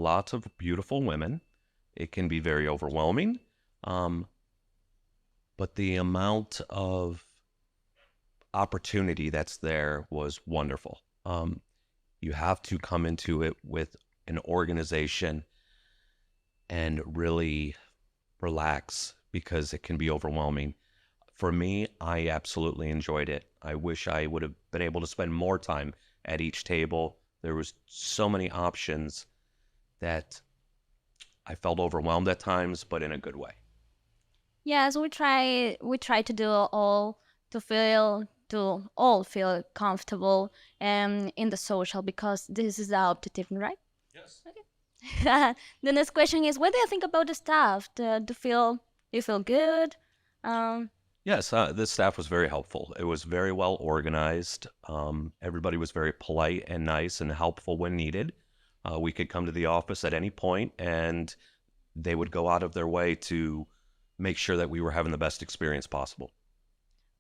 lots of beautiful women. It can be very overwhelming. But the amount of opportunity that's there was wonderful. You have to come into it with an organization and really relax because it can be overwhelming. For me, I absolutely enjoyed it. I wish I would have been able to spend more time at each table. There was so many options that I felt overwhelmed at times, but in a good way. Yes, we try to do all to all feel comfortable in the social because this is the objective, right? Yes. Okay. The next question is, what do you think about the staff? Do you feel good? Um, Yes, the staff was very helpful. It was very well organized. Everybody was very polite and nice and helpful when needed. We could come to the office at any point, and they would go out of their way to make sure that we were having the best experience possible.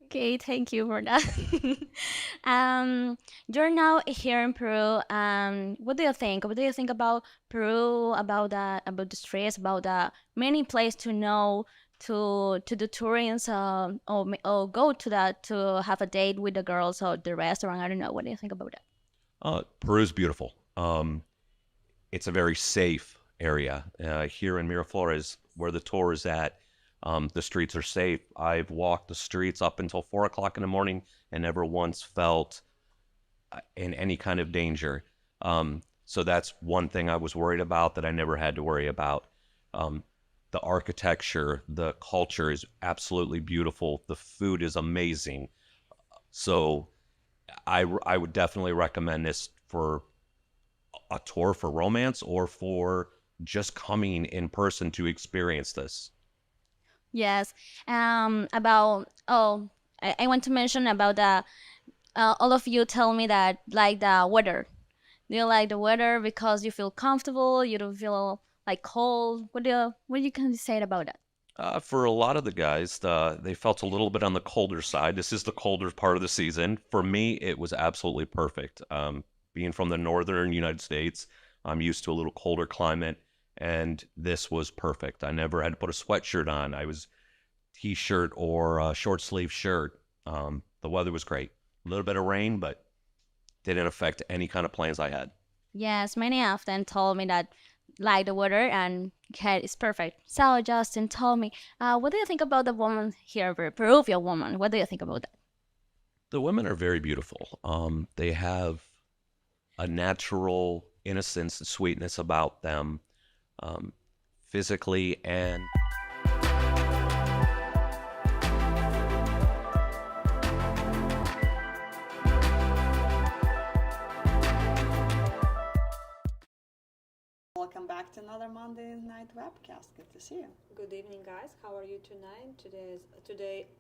okay, thank you for that. um, you're now here in Peru. What do you think? What do you think about Peru? About the streets? About the many places to know? To the tourists, or go to that to have a date with the girls or the restaurant. I don't know. What do you think about that? Peru's beautiful. It's a very safe area. Here in Miraflores, where the tour is at, the streets are safe. I've walked the streets up until 4 o'clock in the morning and never once felt in any kind of danger. So that's one thing I was worried about that I never had to worry about. Um, the architecture, the culture is absolutely beautiful. The food is amazing. So I would definitely recommend this for a tour for romance or for just coming in person to experience this. Yes. About I want to mention about the all of you tell me that like the weather. Do you like the weather because you feel comfortable? You don't feel like cold? What you can say about that? For a lot of the guys, they felt a little bit on the colder side. This is the colder part of the season. For me, it was absolutely perfect. Being from the northern United States, I'm used to a little colder climate, and this was perfect. I never had to put a sweatshirt on. I was t-shirt or a short sleeve shirt. The weather was great. A little bit of rain, but didn't affect any kind of plans I had. Yes, many of them told me that like the weather and okay, it's perfect. So Justin told me, what do you think about the woman here, the Peruvian woman? What do you think about that? The women are very beautiful. They have a natural innocence and sweetness about them, um, physically and Welcome back to another Monday night webcast. Good to see you. Good evening, guys. How are you tonight?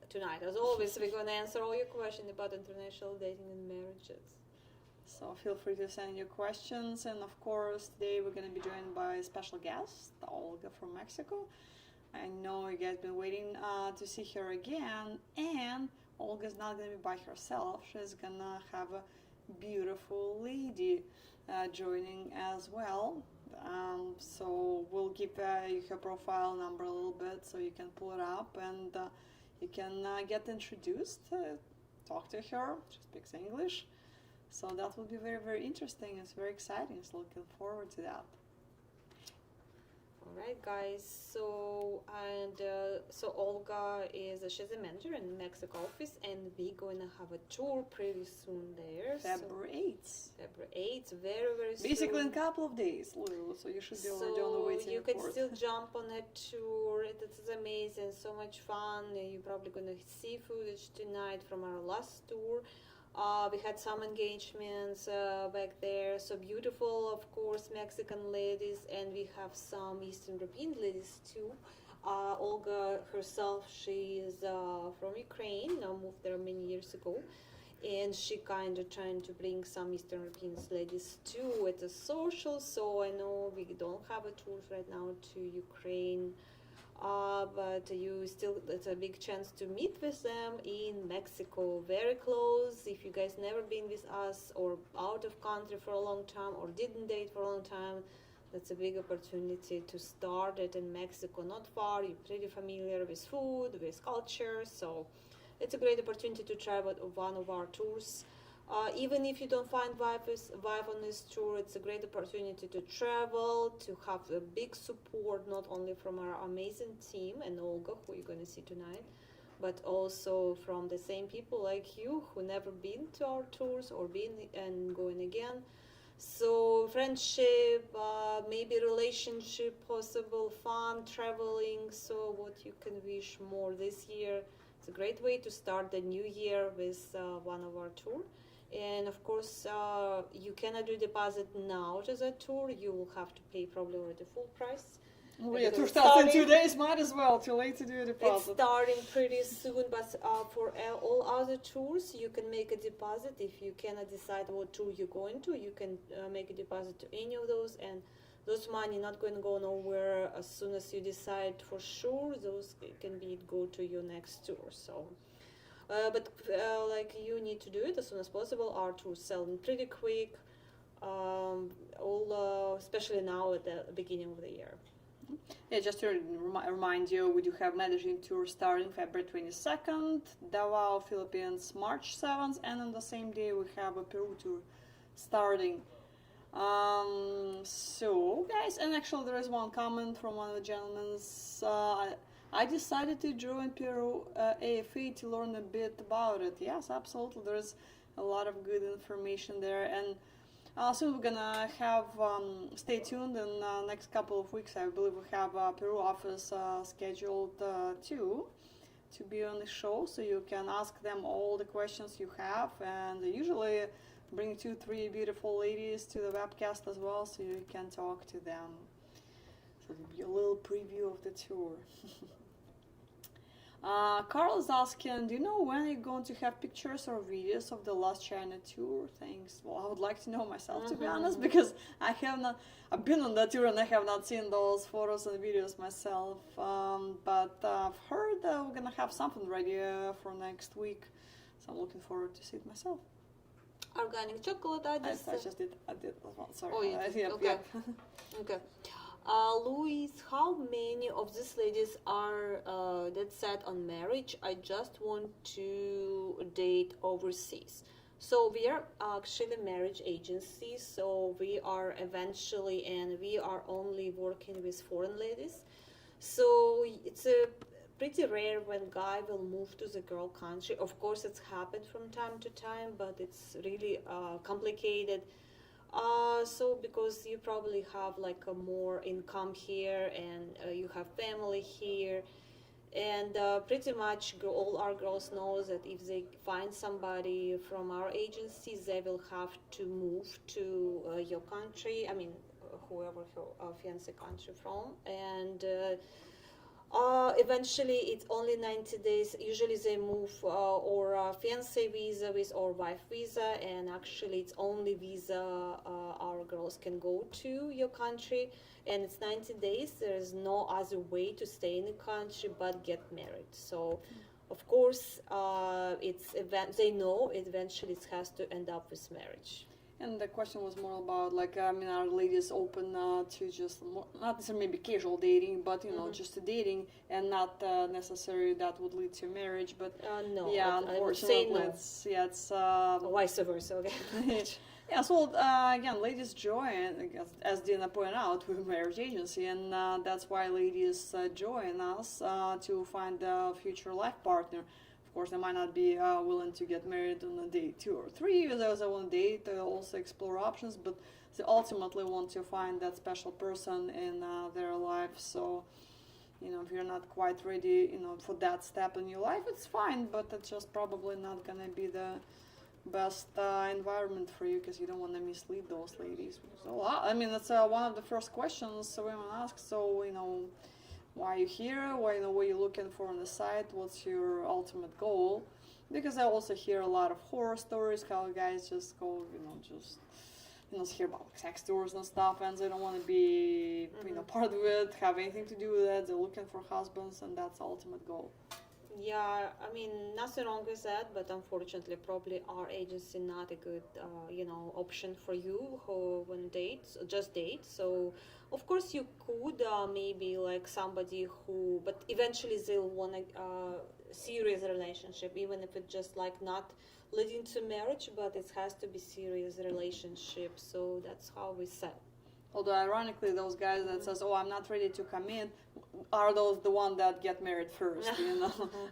Tonight, as always, we're gonna answer all your questions about international dating and marriages. So feel free to send your questions, and of course, today we're going to be joined by a special guest, Olga from Mexico. I know you guys been waiting to see her again, and Olga's not going to be by herself. She's gonna have a beautiful lady joining as well. So we'll give you her profile number a little bit so you can pull it up and you can get introduced, talk to her. She speaks English. So that will be very, very interesting. It's very exciting. So looking forward to that. All right, guys. So Olga she's a manager in the Mexico office, and we're gonna have a tour pretty soon there. February 8th. February 8th, very very soon. Basically in a couple of days, Lulu. So you should be already on the way to So you airport. can still jump on a tour. It's amazing, so much fun. You're probably gonna see footage tonight from our last tour. We had some engagements back there, so beautiful, of course, Mexican ladies, and we have some Eastern European ladies too. Olga herself, she is from Ukraine, moved there many years ago, and she kind of trying to bring some Eastern European ladies too at a social. So I know we don't have a tour right now to Ukraine. But you still, it's a big chance to meet with them in Mexico, very close. If you guys never been with us or out of country for a long time or didn't date for a long time, That's a big opportunity to start it in Mexico, not far. You're pretty familiar with food, with culture, so it's a great opportunity to try one of our tours. Even if you don't find vibe on this tour, it's a great opportunity to travel, to have a big support, not only from our amazing team and Olga, who you're going to see tonight, but also from the same people like you who never been to our tours or been and going again. So friendship, maybe relationship, possible fun, traveling. So what you can wish more this year? It's a great way to start the new year with one of our tour. And of course, you cannot do deposit now to the tour. You will have to pay probably already full price. Well, yeah, Because tour starts in 2 days. Might as well. Too late to do a It's deposit. starting pretty soon, but for all other tours, you can make a deposit. If you cannot decide what tour you're going to, you can make a deposit to any of those, and those money not going to go nowhere. As soon as you decide for sure, those can be go to your next tour. So, but like you need to do it as soon as possible. Our tours selling pretty quick, especially now at the beginning of the year. Yeah, just to remind you, we do have Medellin tour starting February 22nd, Davao, Philippines, March 7th, and on the same day we have a Peru tour starting. So, guys, and actually there is one comment from one of the gentlemen. I decided to join Peru AFA to learn a bit about it. Yes, absolutely. There's a lot of good information there, and soon we're gonna have, stay tuned in next couple of weeks. I believe we have Peru office scheduled too to be on the show, so you can ask them all the questions you have, and they usually bring 2-3 beautiful ladies to the webcast as well, so you can talk to them. So it'll be a little preview of the tour. Carl is asking, do you know when you're going to have pictures or videos of the last China tour? Thanks. Well, I would like to know myself, to be honest, because I've been on that tour and I have not seen those photos and videos myself. But I've heard that we're gonna have something ready for next week, so I'm looking forward to see it myself. Organic chocolate, I just did that one. Sorry. Oh, you did? Yep, Okay. yep. Okay. Louise, how many of these ladies are that set on marriage? I just want to date overseas. So we are actually a marriage agency. So we are eventually, and we are only working with foreign ladies. So it's a pretty rare when guy will move to the girl country. Of course, it's happened from time to time, but it's really complicated. So because you probably have like a more income here, and you have family here, and pretty much all our girls know that if they find somebody from our agency, they will have to move to your country. I mean, whoever your fiance country from, and eventually it's only 90 days. Usually they move or fiance visa with or wife visa, and actually it's only visa our girls can go to your country, and it's 90 days. There is no other way to stay in the country but get married. So of course they know eventually it has to end up with marriage. And the question was more about, like, I mean, are ladies open to just, not necessarily maybe casual dating, but, you know, just dating, and not necessarily that would lead to marriage, but, No, yeah, I would say unfortunately, no. it's Vice versa, okay. yeah, so, again, ladies join, as Dina pointed out, we're a marriage agency, and that's why ladies join us to find a future life partner. Of course, they might not be willing to get married on a day 2 or 3. Those that want to date, they also explore options, but they ultimately want to find that special person in their life. So, you know, if you're not quite ready, you know, for that step in your life, it's fine, but it's just probably not going to be the best environment for you, because you don't want to mislead those ladies. So, I mean, that's one of the first questions women ask. So, you know, why are you here? Why, you know, what are you looking for on the site? What's your ultimate goal? Because I also hear a lot of horror stories, how guys just go, you know, hear about sex tours and stuff, and they don't want to be, you know, part of it, have anything to do with it. They're looking for husbands, and that's the ultimate goal. Yeah, I mean, nothing wrong with that, but unfortunately, probably our agency not a good, option for you who when dates, just date. So, of course, you could maybe like somebody who, but eventually they'll want a serious relationship, even if it's just like not leading to marriage, but it has to be serious relationship. So that's how we set. Although ironically, those guys that says, "Oh, I'm not ready to commit," are those the one that get married first.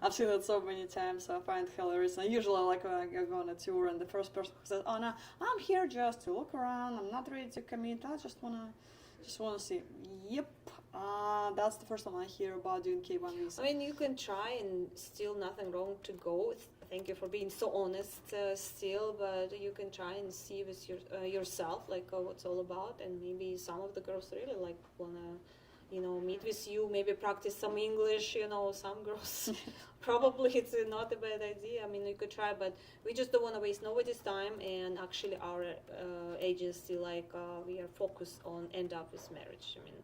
I've seen it so many times. So I find it hilarious. And usually, like when I go on a tour, and the first person who says, "Oh no, I'm here just to look around. I'm not ready to commit. I just wanna see." Yep, that's the first time I hear about doing K1 visa. I mean, you can try, and still nothing wrong to go. Thank you for being so honest, still. But you can try and see with yourself, like what's all about, and maybe some of the girls really like wanna, meet with you. Maybe practice some English. Some girls probably it's not a bad idea. I mean, you could try, but we just don't want to waste nobody's time. And actually, our agency, we are focused on end up with marriage. I mean,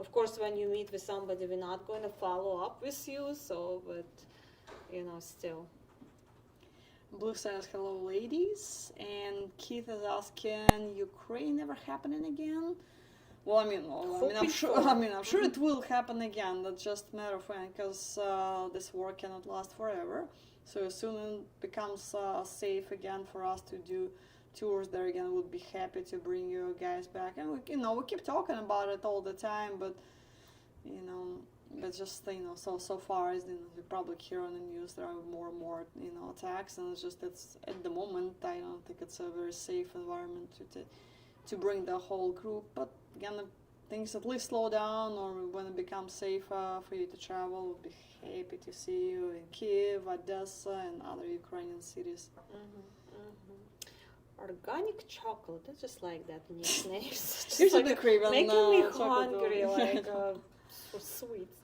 of course, when you meet with somebody, we're not going to follow up with you. So, but still. Blue says, "Hello, ladies," and Keith is asking, "Ukraine never happening again?" Well, I'm sure. I'm sure it will happen again. That's just a matter of when, because this war cannot last forever. So as soon as it becomes safe again for us to do tours there again, we'll be happy to bring you guys back. And we keep talking about it all the time, but but just so far as you probably hear on the news, there are more and more attacks, and it's at the moment I don't think it's a very safe environment to bring the whole group. But again, if things at least slow down, or when it becomes safe for you to travel, we'll be happy to see you in Kiev, Odessa, and other Ukrainian cities. Organic chocolate. I just like that nickname. It's Here's just a big craven, making me chocolate hungry, though. for sweets.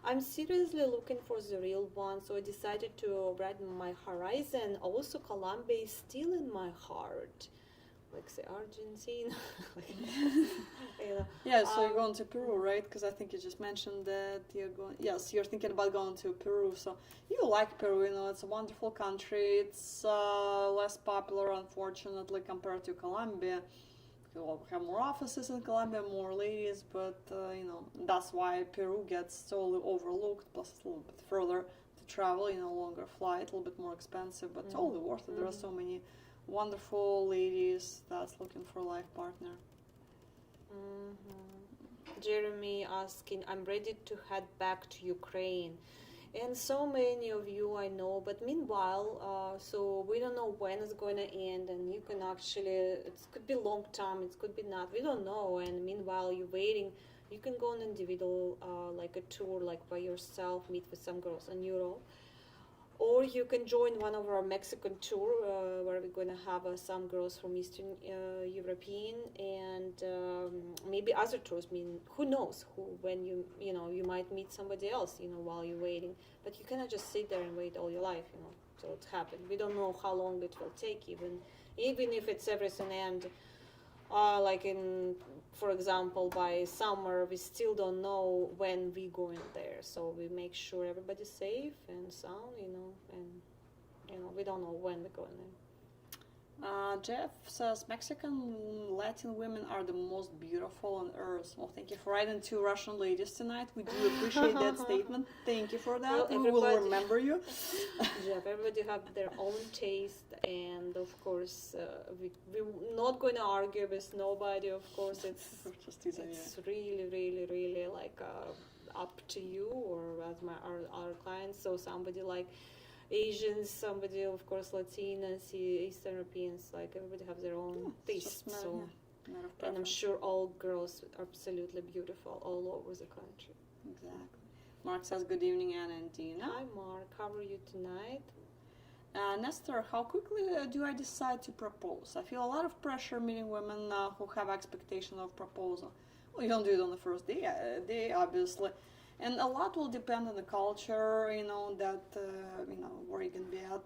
I'm seriously looking for the real one, so I decided to broaden my horizon. Also, Colombia is still in my heart, like the Argentina. Yeah, so you're going to Peru, right? Because I think you just mentioned that you're going. Yes, you're thinking about going to Peru. So you like Peru, it's a wonderful country. It's less popular, unfortunately, compared to Colombia. We'll have more offices in Colombia, more ladies, but that's why Peru gets totally overlooked. Plus, it's a little bit further to travel. Longer flight, a little bit more expensive, but totally worth it. There are so many wonderful ladies that's looking for a life partner. Jeremy asking, I'm ready to head back to Ukraine. And so many of you I know, but meanwhile, so we don't know when it's going to end, and you can actually, it could be long term, it could be not, we don't know. And meanwhile, you're waiting, you can go on individual, like a tour, like by yourself, meet with some girls in Europe. Or you can join one of our Mexican tour, where we're going to have some girls from Eastern European, and maybe other tours. I mean, who knows? When you might meet somebody else, while you're waiting. But you cannot just sit there and wait all your life, till it happens. We don't know how long it will take, even if it's everything end. Like for example, by summer, we still don't know when we're going there. So we make sure everybody's safe and sound, and we don't know when we're going there. Jeff says, Mexican Latin women are the most beautiful on earth. Well, thank you for writing to Russian ladies tonight. We do appreciate that statement. Thank you for that. Well, we will remember you. Jeff, everybody have their own taste, and of course, we're not going to argue with nobody. Of course, it's really, really, really like up to you or as our clients. So somebody like Asians, somebody, of course, Latinas, Eastern Europeans, like everybody have their own taste. And I'm sure all girls are absolutely beautiful all over the country. Exactly. Mark says, good evening, Anna and Dina. Hi, Mark. How are you tonight? Nestor, how quickly do I decide to propose? I feel a lot of pressure meeting women who have expectation of proposal. Well, you don't do it on the first day, obviously. And a lot will depend on the culture, that, where you can be at,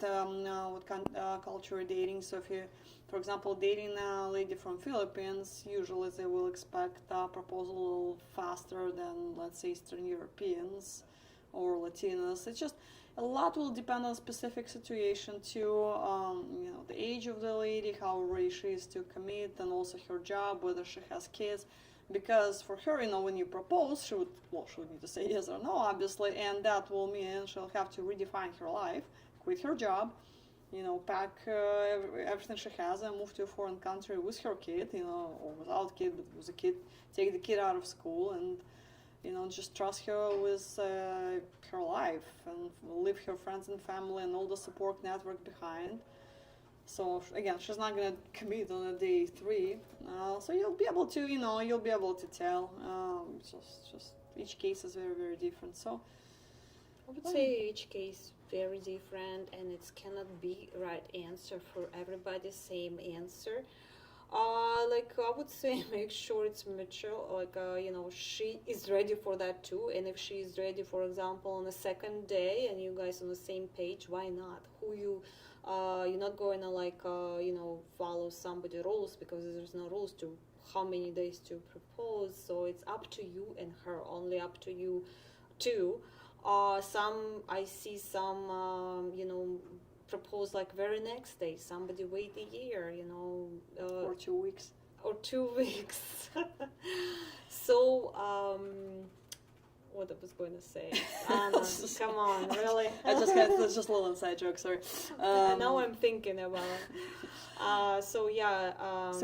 what kind of culture you're dating. So if you, for example, dating a lady from Philippines, usually they will expect a proposal a little faster than, let's say, Eastern Europeans or Latinas. A lot will depend on specific situation too. The age of the lady, how ready she is to commit, and also her job, whether she has kids. Because for her, when you propose, she would need to say yes or no, obviously, and that will mean she'll have to redefine her life, quit her job, pack everything she has and move to a foreign country with her kid, or without kid, but with a kid, take the kid out of school and, just trust her with her life and leave her friends and family and all the support network behind. So again, she's not gonna commit on a day 3. So you'll be able to tell. Just each case is very, very different. So I would say each case very different, and it cannot be right answer for everybody. Same answer. I would say make sure it's mature. She is ready for that too. And if she is ready, for example, on the second day, and you guys on the same page, why not? You're not going to follow somebody rules, because there's no rules to how many days to propose. So it's up to you and her, only up to you too. I see some propose very next day. Somebody wait a year, or 2 weeks. or 2 weeks. So what I was going to say? Anna, come on, really? That's just a little inside joke. Sorry. Now I'm thinking about. So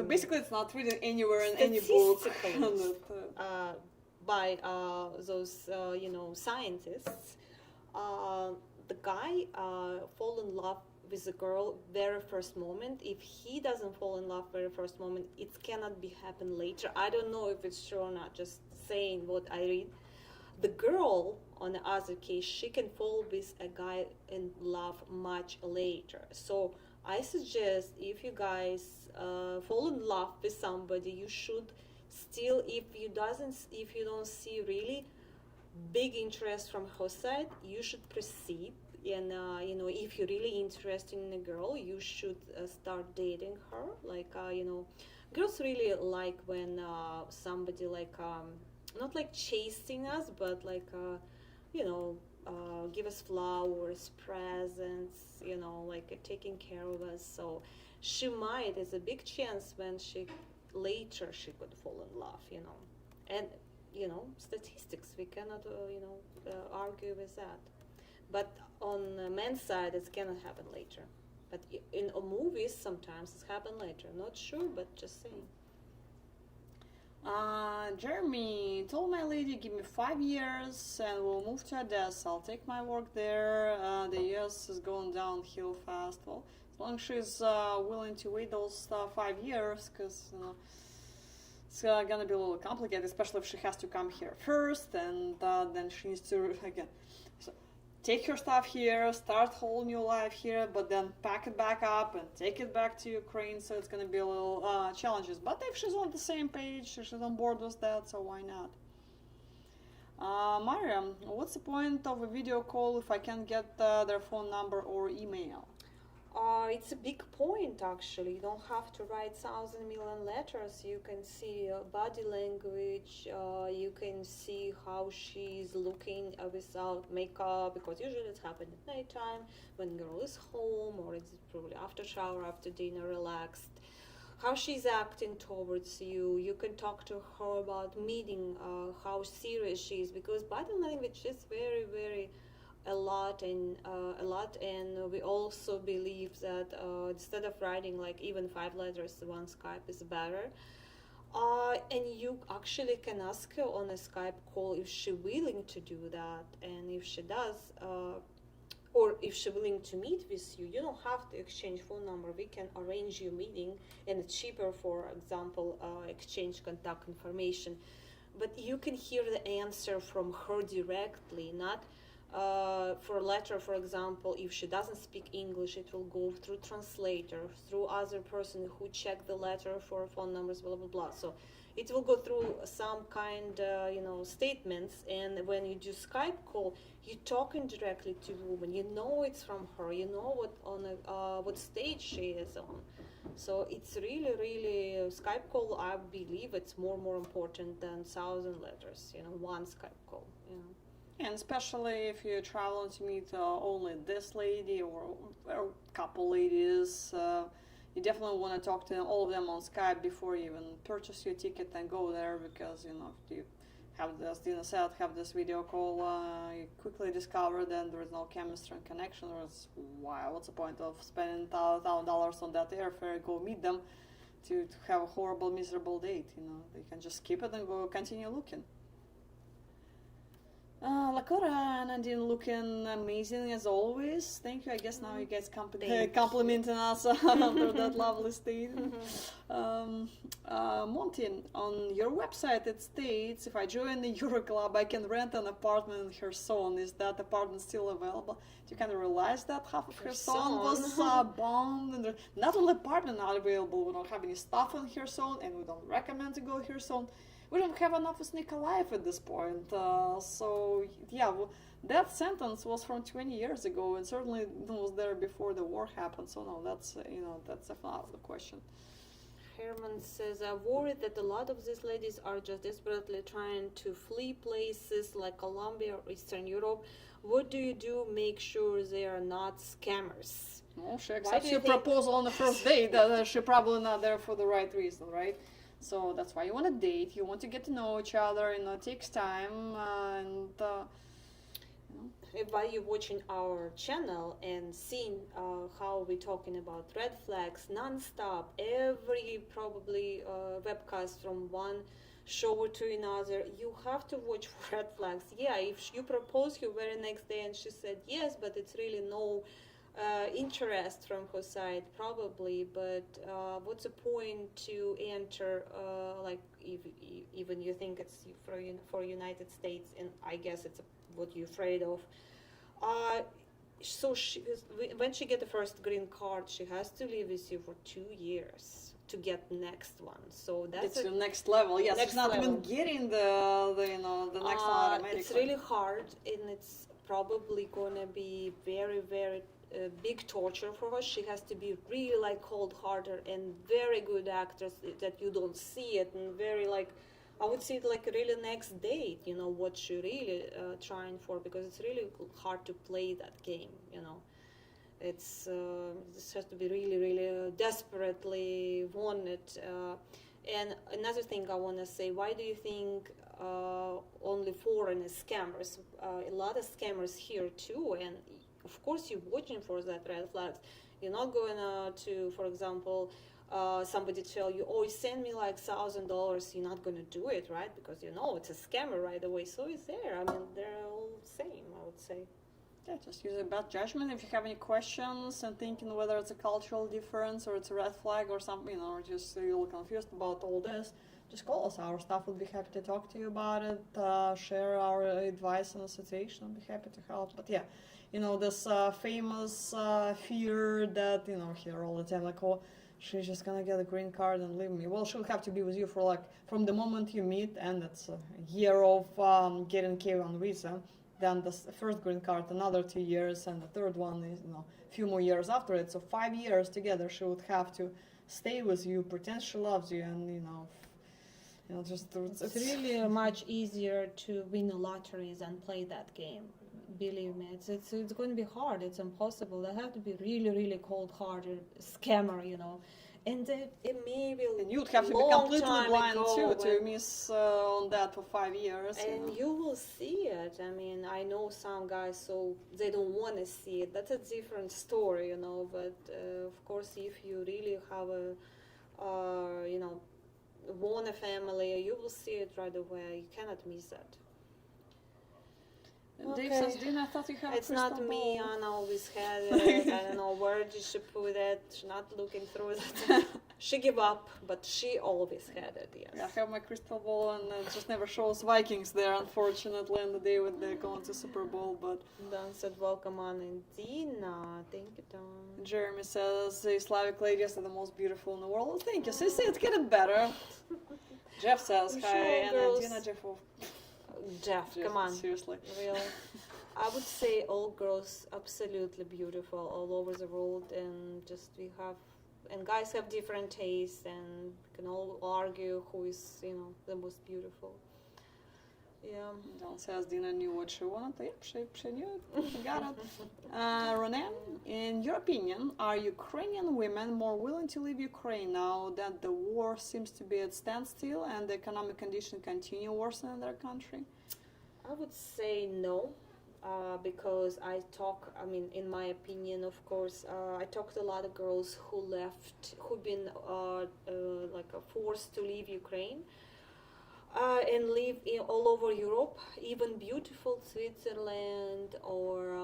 basically, it's not written anywhere in any book. Statistically, by those scientists, the guy fall in love with the girl very first moment. If he doesn't fall in love very first moment, it cannot be happen later. I don't know if it's true or not, just saying what I read. The girl, on the other case, she can fall with a guy in love much later. So I suggest, if you guys fall in love with somebody, you should still, if you don't see really big interest from her side, you should proceed. And if you're really interested in a girl, you should start dating her. Girls really like when somebody not like chasing us, but give us flowers, presents, taking care of us. So there's a big chance when later she could fall in love, and statistics, we cannot argue with that. But on the men's side, it cannot happen later. But in movies, sometimes it's happen later. Not sure, but just saying. Jeremy told my lady, give me 5 years and we'll move to Odessa. I'll take my work there. The US is going downhill fast. Well, as long as she's willing to wait those 5 years, because it's gonna be a little complicated, especially if she has to come here first, and then she needs to take her stuff here, start whole new life here, but then pack it back up and take it back to Ukraine. So it's going to be a little challenges. But if she's on the same page, she's on board with that, so why not? Mariam, what's the point of a video call if I can't get their phone number or email? It's a big point, actually. You don't have to write 1,000 million letters. You can see body language. You can see how she's looking without makeup, because usually it's happened at nighttime when girl is home, or it's probably after shower, after dinner, relaxed. How she's acting towards you. You can talk to her about meeting, how serious she is, because body language is very, very a lot, and we also believe that instead of writing even 5 letters, one Skype is better. And you actually can ask her on a Skype call if she's willing to do that, and if she does, or if she's willing to meet with you. You don't have to exchange phone number. We can arrange your meeting, and it's cheaper, for example, exchange contact information. But you can hear the answer from her directly, not for a letter, for example. If she doesn't speak English, it will go through translator, through other person who check the letter for phone numbers, blah blah blah. So it will go through some kind statements, and when you do Skype call, you're talking directly to the woman. You know it's from her. You know what stage she is on. So it's really Skype call. I believe it's more important than 1,000 letters. One Skype call. And especially if you're traveling to meet only this lady or a couple ladies, you definitely want to talk to all of them on Skype before you even purchase your ticket and go there, because if you have, as Dina said, have this video call, you quickly discover then there is no chemistry and connection. Or it's, wow, what's the point of spending $1,000 on that airfare? Go meet them to have a horrible, miserable date. They can just skip it and go continue looking. Lakota and Nadine looking amazing as always. Thank you. I guess now you guys complimenting us under that lovely state. Monty, on your website it states if I join the Euro Club I can rent an apartment in Kherson. Is that apartment still available? Do you kind of realize that half of Kherson was bombed? And not only apartment not available, we don't have any stuff in Kherson, and we don't recommend to go Kherson. We don't have enough with Nikolaev at this point. That sentence was from 20 years ago, and certainly it was there before the war happened. So no, that's definitely out of the question. Herman says, I'm worried that a lot of these ladies are just desperately trying to flee places like Colombia or Eastern Europe. What do you do? Make sure they are not scammers. Well, she accepts your proposal on the first date. She's probably not there for the right reason, right? So that's why you want to date. You want to get to know each other. It takes time. While you're watching our channel and seeing how we're talking about red flags non-stop, every probably webcast from one show to another, you have to watch for red flags. Yeah, if you propose her very next day and she said yes, but it's really no interest from her side, probably. But what's the point to enter like if even you think it's for United States, and I guess it's what you're afraid of. So when she get the first green card, she has to live with you for 2 years to get next one. So that's the next level. Yes, next she's not level. even getting the next one automatically. It's really hard, and it's probably gonna be very, very big torture for her. She has to be really like cold-hearted and very good actress that you don't see it, and very like I would see it like really next date. What she really trying for, because it's really hard to play that game. It's this has to be really, really desperately wanted. And another thing I want to say: why do you think only foreign scammers? A lot of scammers here too, and of course you're watching for that red flags. You're not going to, for example, somebody tell you, oh, send me like $1,000. You're not going to do it, right? Because it's a scammer right away. So it's there. I mean, they're all same, I would say. Yeah, just use a bad judgment. If you have any questions and thinking whether it's a cultural difference or it's a red flag or something, or just you're confused about all this, just call us. Our staff would be happy to talk to you about it, share our advice on the situation. I'd be happy to help. But yeah, this famous fear that, here all the time, like, oh, she's just gonna get a green card and leave me. Well, she'll have to be with you for like, from the moment you meet, and it's a year of getting K1 visa. Then the first green card, another 2 years, and the third one is, a few more years after it. So 5 years together, she would have to stay with you, pretend she loves you, and it's really much easier to win a lottery than play that game. Believe me, it's going to be hard. It's impossible. They have to be really, really cold-hearted scammer, and it may be. And you'd have to be completely blind too to miss on that for 5 years. And you will see it. I mean, I know some guys, so they don't want to see it. That's a different story, But of course, if you really have want a family, you will see it right away. You cannot miss that. Dave says, Dina, I thought you had It's a not crystal me. ball. Anna always had it. I don't know where did she put it. She's not looking through it. She gave up, but she always had it. Yes. Yeah, I have my crystal ball, and it just never shows Vikings there, unfortunately, on the day when they're going to Super Bowl. But Don said, welcome on, and Dina. Thank you, Don. Jeremy says, the Slavic ladies are the most beautiful in the world. Well, thank you. So it's getting better. Jeff says, I'm hi, sure and girls- Dina, Jeff. Jeff, come on. Seriously. Really? I would say all girls absolutely beautiful all over the world, and just and guys have different tastes, and we can all argue who is, the most beautiful. Yeah. Don says Dina knew what she wanted. Yep, she knew it. She got it. Ronan, in your opinion, are Ukrainian women more willing to leave Ukraine now that the war seems to be at standstill and the economic conditions continue worsening in their country? I would say no, because in my opinion, of course, I talked to a lot of girls who've been forced to leave Ukraine. And live all over Europe, even beautiful Switzerland or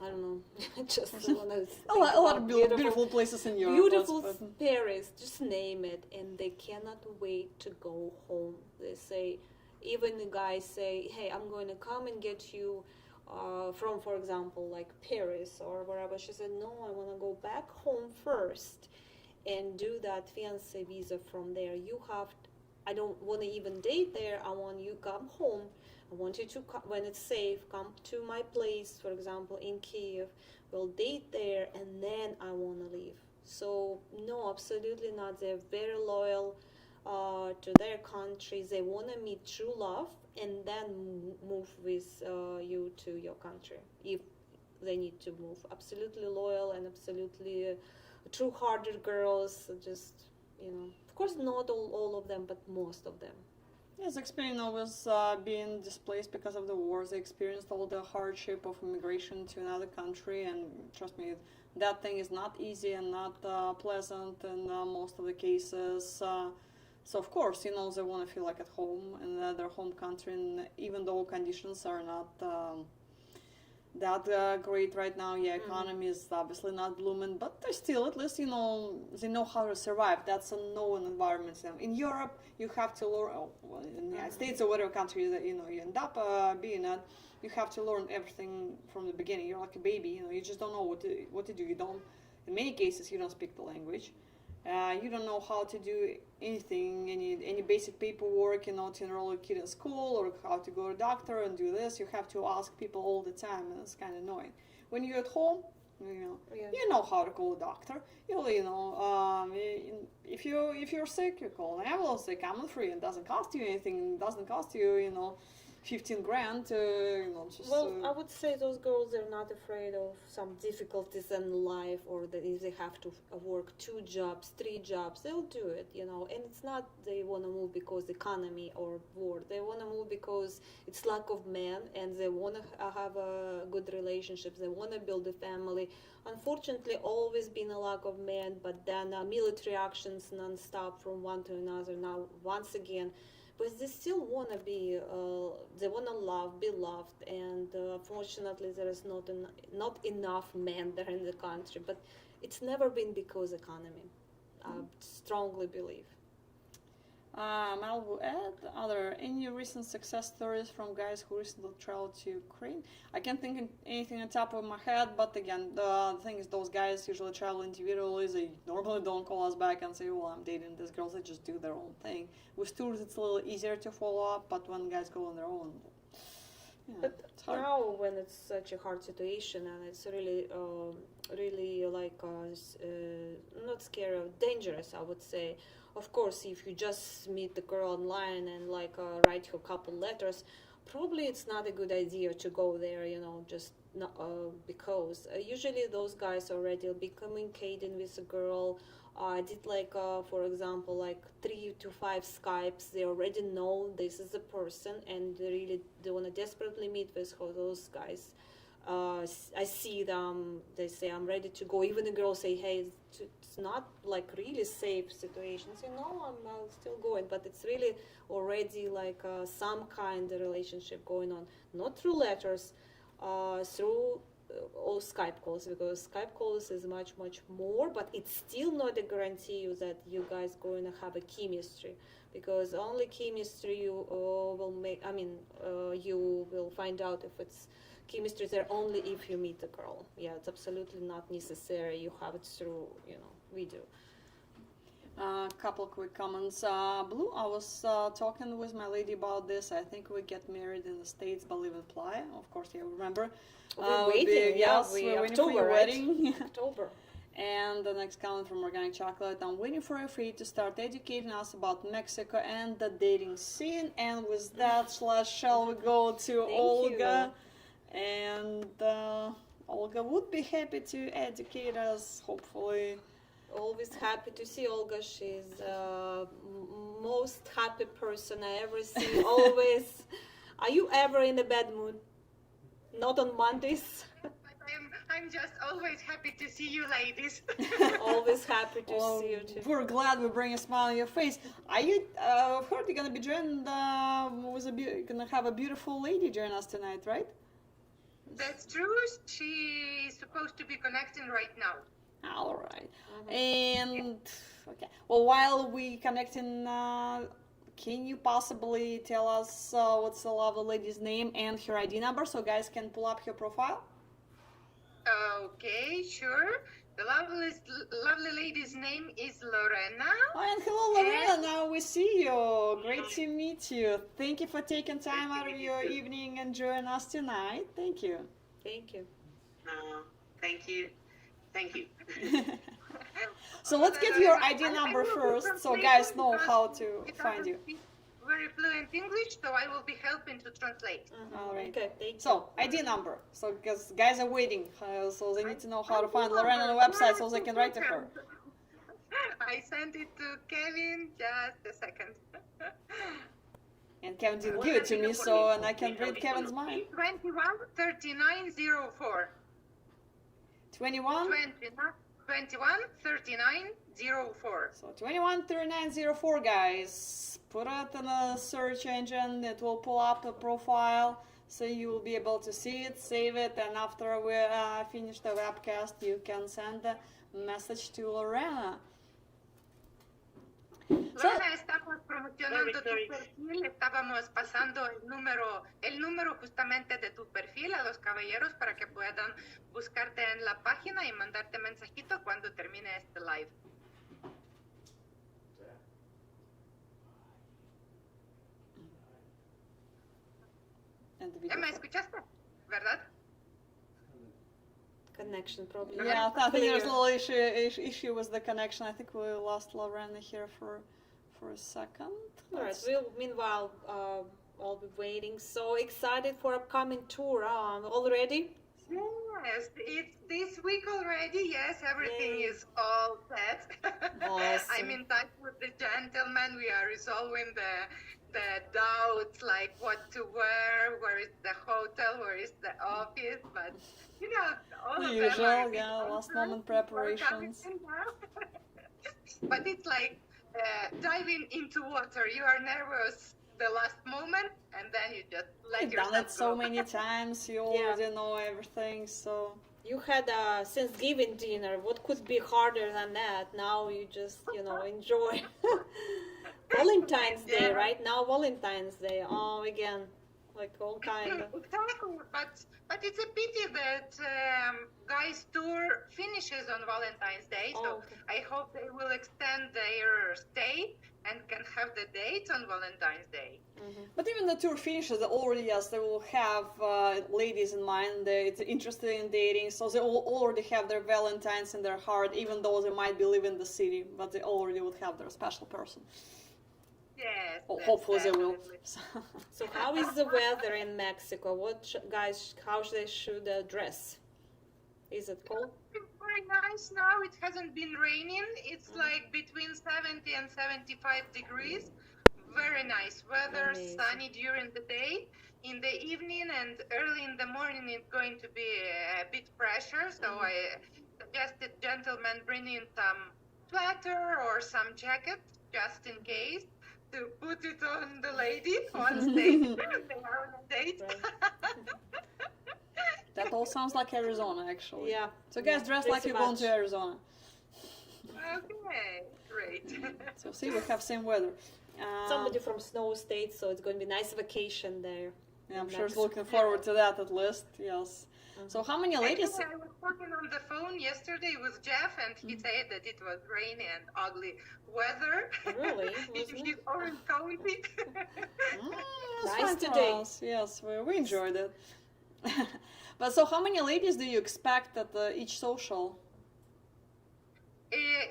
I don't know, just wanna A lot of beautiful places in Europe. beautiful Paris, just name it, and they cannot wait to go home. They say, even the guys say, "Hey, I'm going to come and get you from, for example, like Paris or wherever." She said, "No, I want to go back home first and do that fiancé visa from there. I don't want to even date there. I want you come home. I want you to come when it's safe. Come to my place, for example, in Kiev. We'll date there, and then I want to leave." So no, absolutely not. They're very loyal to their country. They want to meet true love and then move with you to your country if they need to move. Absolutely loyal and absolutely true-hearted girls. Just of course, not all of them, but most of them. Yes, experience always being displaced because of the wars. They experienced all the hardship of immigration to another country, and trust me, that thing is not easy and not pleasant in most of the cases. So of course, they want to feel like at home in their home country, and even though conditions are not that great right now. Yeah, economy is obviously not blooming, but they're still, at least, they know how to survive. That's a known environment. In Europe, you have to learn, in the United States or whatever country that you end up being at, you have to learn everything from the beginning. You're like a baby, you just don't know what to do. You don't, in many cases, you don't speak the language. You don't know how to do anything, any basic paperwork, to enroll a kid in school or how to go to a doctor and do this. You have to ask people all the time, and it's kind of annoying. When you're at home, you know how to call a doctor. If you're sick, you call an ambulance. They come free. It doesn't cost you anything. It doesn't cost you, 15 grand. I would say those girls are not afraid of some difficulties in life, or that if they have to work 2 jobs, 3 jobs, they'll do it, And it's not they want to move because economy or war. They want to move because it's lack of men, and they want to have a good relationship. They want to build a family. Unfortunately, always been a lack of men, but then military actions non-stop from one to another. Now, once again, but they still want to be, they want to be loved, and fortunately there is not enough men there in the country, but it's never been because economy. I strongly believe. Malvu Ed, are there any recent success stories from guys who recently traveled to Ukraine? I can't think of anything on top of my head, but again, the thing is, those guys usually travel individually. They normally don't call us back and say, well, I'm dating these girls. They just do their own thing. With tours, it's a little easier to follow up, but when guys go on their own, but it's hard. now when it's such a hard situation, and it's really not scary, dangerous, I would say. Of course, if you just meet the girl online and write her a couple letters, probably it's not a good idea to go there, just not, because usually those guys already be communicating with a girl. I did for example, 3 to 5 Skypes. They already know this is the person, and they want to desperately meet with her. Those guys, I see them. They say, I'm ready to go. Even the girls say, hey, it's not really safe situations. I'm still going, but it's really already some kind of relationship going on, not through letters, through all Skype calls, because Skype calls is much more, but it's still not a guarantee that you guys going to have a chemistry, because only chemistry you will make. You will find out if it's chemistry there only if you meet the girl. Yeah, it's absolutely not necessary. You have it through, we do. Couple quick comments. Blue, I was talking with my lady about this. I think we get married in the States by live and apply. Of course, remember. We're waiting. We're waiting for your October, right? wedding. October. And the next comment from Organic Chocolate. I'm waiting for AFA to start educating us about Mexico and the dating scene. And with that, shall we go to Olga? And Olga would be happy to educate us, hopefully. Always happy to see Olga. She's most happy person I ever see. Always. Are you ever in a bad mood? Not on Mondays. I'm just always happy to see you ladies. Always happy to Well, see you too. we're glad we bring a smile on your face. Are you? I've heard you're gonna be joined with gonna have a beautiful lady join us tonight, right? That's true. She is supposed to be connecting right now. All right. And okay. Well, while we connecting, can you possibly tell us what's the lovely lady's name and her ID number so guys can pull up her profile? Okay, sure. The lovely lady's name is Lorena. Oh, and hello, Lorena. Now we see you. Great to meet you. Thank you for taking time out of your evening and joining us tonight. Thank you. Thank you. Thank you. Thank you. So let's get your ID number first so guys know how to find you. Very fluent English, so I will be helping to translate. All right. Okay, thank you. So, ID number. So, because guys are waiting, so they need to know how to find Lorena on the website so they can write to her. I sent it to Kevin. Just a second. And Kevin didn't give it to me, so and I can read Kevin's mind. 213904. 21. 213904. So 213904, guys. Put it in a search engine. It will pull up the profile, so you will be able to see it, save it, and after we finish the webcast, you can send a message to Lorena. Lorena, estamos promocionando tu perfil, estábamos pasando el número justamente de tu perfil a los caballeros para que puedan buscarte en la página y mandarte mensajito cuando termine este live. ¿Ya me escuchaste? ¿Verdad? Connection problem. Yeah, I think there's a little issue with the connection. I think we lost Lorena here for a second. All right. We'll meanwhile I'll be waiting. So excited for upcoming tour. Already? Yes, it's this week already. Yes, everything is all set. Awesome. I'm in touch with the gentleman. We are resolving the doubts, like what to wear, where is the hotel, where is the office, but you know, all of them Usual, are yeah, last moment preparations. But it's like diving into water. You are nervous the last moment, and then you just let You've yourself done it so go. many times, you already know everything, so... You had a Thanksgiving dinner. What could be harder than that? Now you just, enjoy. Valentine's Day, right? Now Valentine's Day. Oh, again, like all kind of... Exactly, but it's a pity that guys' tour finishes on Valentine's Day. So okay. I hope they will extend their stay and can have the date on Valentine's Day. But even the tour finishes, they already, yes, they will have ladies in mind, they're interested in dating, so they will already have their Valentines in their heart, even though they might be living in the city, but they already would have their special person. Yes. Hopefully they will. definitely. So how is the weather in Mexico? Guys, how they should dress? Is it cold? It's very nice now. It hasn't been raining. It's like between 70 and 75 degrees. Very nice weather, Amazing. sunny during the day. In the evening and early in the morning, it's going to be a bit fresher. So I suggested gentlemen bring in some sweater or some jacket just in case to put it on the lady once they are on a date. That all sounds like Arizona, actually. Yeah. So guys, dress like pretty you're going much. to Arizona. Okay, great. So see, we have same weather. Somebody from Snow State, so it's going to be a nice vacation there. Yeah, I'm in sure he's Mexico. looking forward to that at least, yes. So how many ladies... Actually, I was talking on the phone yesterday with Jeff, and he said that it was rainy and ugly weather. Really? in Wasn't his it? Orange County. It's Nice fun for today. us. Yes, we enjoyed it. But so how many ladies do you expect at each social?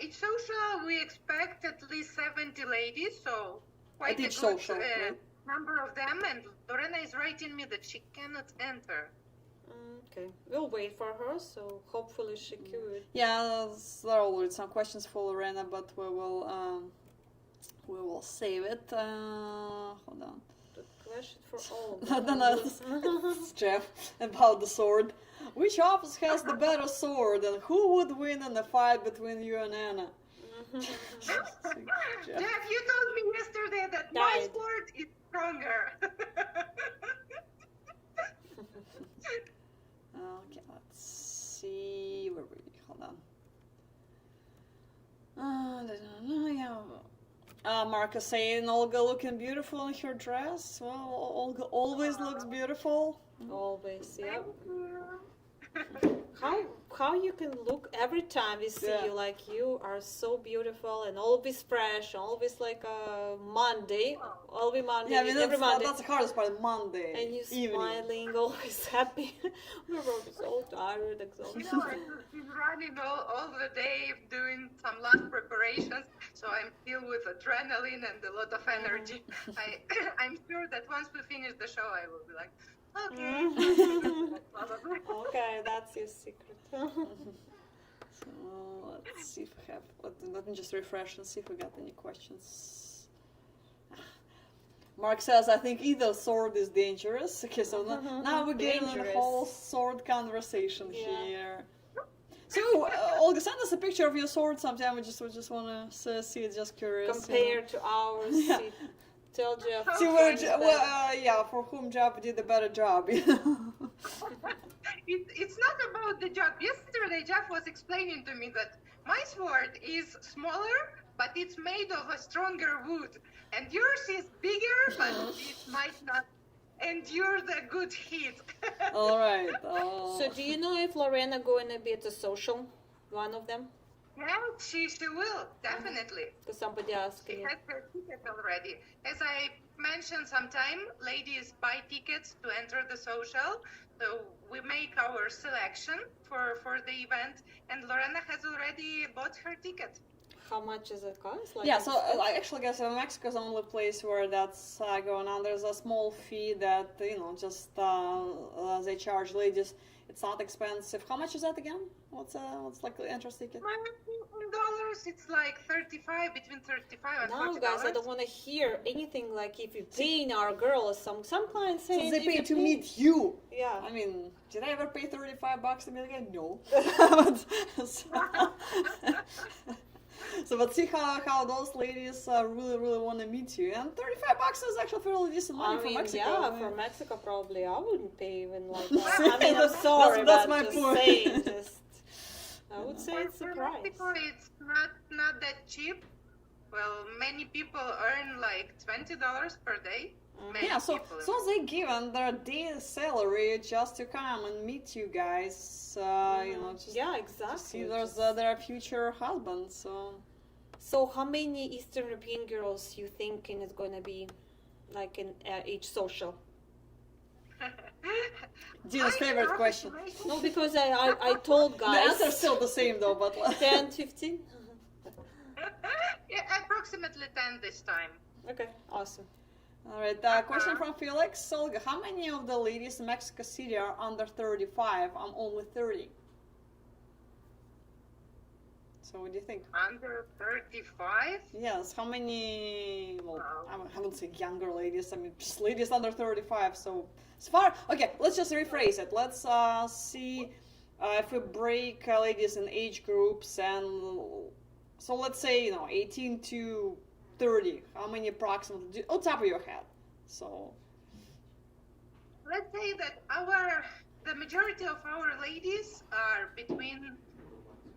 each social we expect at least 70 ladies, so quite At a each good social, right? number of them. And Lorena is writing me that she cannot enter. Okay, we'll wait for her. So hopefully she could. Yeah, there are already some questions for Lorena, but we will save it. Hold on. The question for all. No, it's Jeff about the sword. Which of us has the better sword, and who would win in a fight between you and Anna? Jeff, you told me yesterday that my Died. sport is stronger. Okay, let's see. Where were we? Hold on. Yeah. Marcus saying Olga looking beautiful in her dress. Well, Olga always looks beautiful. Always, yeah. How you can look every time we see Yeah. you, like you are so beautiful and always fresh, always like a Monday, always Monday, Yeah, I mean every Monday, that's the hardest part. Monday and you evening. smiling, always happy. We're always so tired, exhausted. I've been running all the day doing some last preparations, so I'm filled with adrenaline and a lot of energy. I'm sure that once we finish the show, I will be like, okay. Probably. Okay, that's your secret. So let's see if we have. Let me just refresh and see if we got any questions. Mark says, I think either sword is dangerous. Okay, so now we're getting in the Dangerous. whole sword conversation Yeah. here. So, Olga, send us a picture of your sword sometime. We just want to see it, just curious. Compared to ours, Yeah. see, tell Jeff. See where, which one's better. yeah, for whom Jeff did a better job. It's not about the job. Yesterday, Jeff was explaining to me that my sword is smaller, but it's made of a stronger wood, and yours is bigger, but it might not endure the good heat. All right. So do you know if Lorena going to be at the social, one of them? Yeah, she will, definitely. Because somebody asked She me. has her ticket already. As I mentioned sometime, ladies buy tickets to enter the social. So we make our selection for the event, and Lorena has already bought her ticket. How much is it cost? Like Yeah, it's so I actually guess Mexico is the only place where that's going on. There's a small fee that, just they charge ladies. It's not expensive. How much is that again? What's like the entrance ticket? In dollars, it's like 35, between 35 and No, $40. guys, I don't want to hear anything like if you're paying our girl or some clients So say they pay to meet you. Yeah. I mean, did I ever pay $35 to meet again? No. But see how those ladies really want to meet you, and $35 is actually fairly decent money I for mean, Mexico. yeah, for Mexico probably I wouldn't pay even like that. I mean, I'm That's- sorry, that's but my just point. saying, I would say it's a For price. Mexico, it's not that cheap. Well, many people earn like $20 per day. Many Yeah, so people. they given their daily salary just to come and meet you guys. Just Yeah, to exactly. see their future husbands. So. So how many Eastern European girls you thinking is going to be like in each social? Dina's favorite question. No, because I told The guys answer's still the same though, but 10, 15? Yeah, approximately 10 this time. Okay, awesome. all right. Question from Felix. Olga, how many of the ladies in Mexico City are under 35? I'm only 30. So what do you think? Under 35? Yes. How many? Well, I wouldn't say younger ladies. I mean, just ladies under 35. So as far. Okay. Let's just rephrase it. Let's see if we break ladies in age groups, and so let's say 18 to 30. How many approximately? On top of your head. So. Let's say that the majority of our ladies are between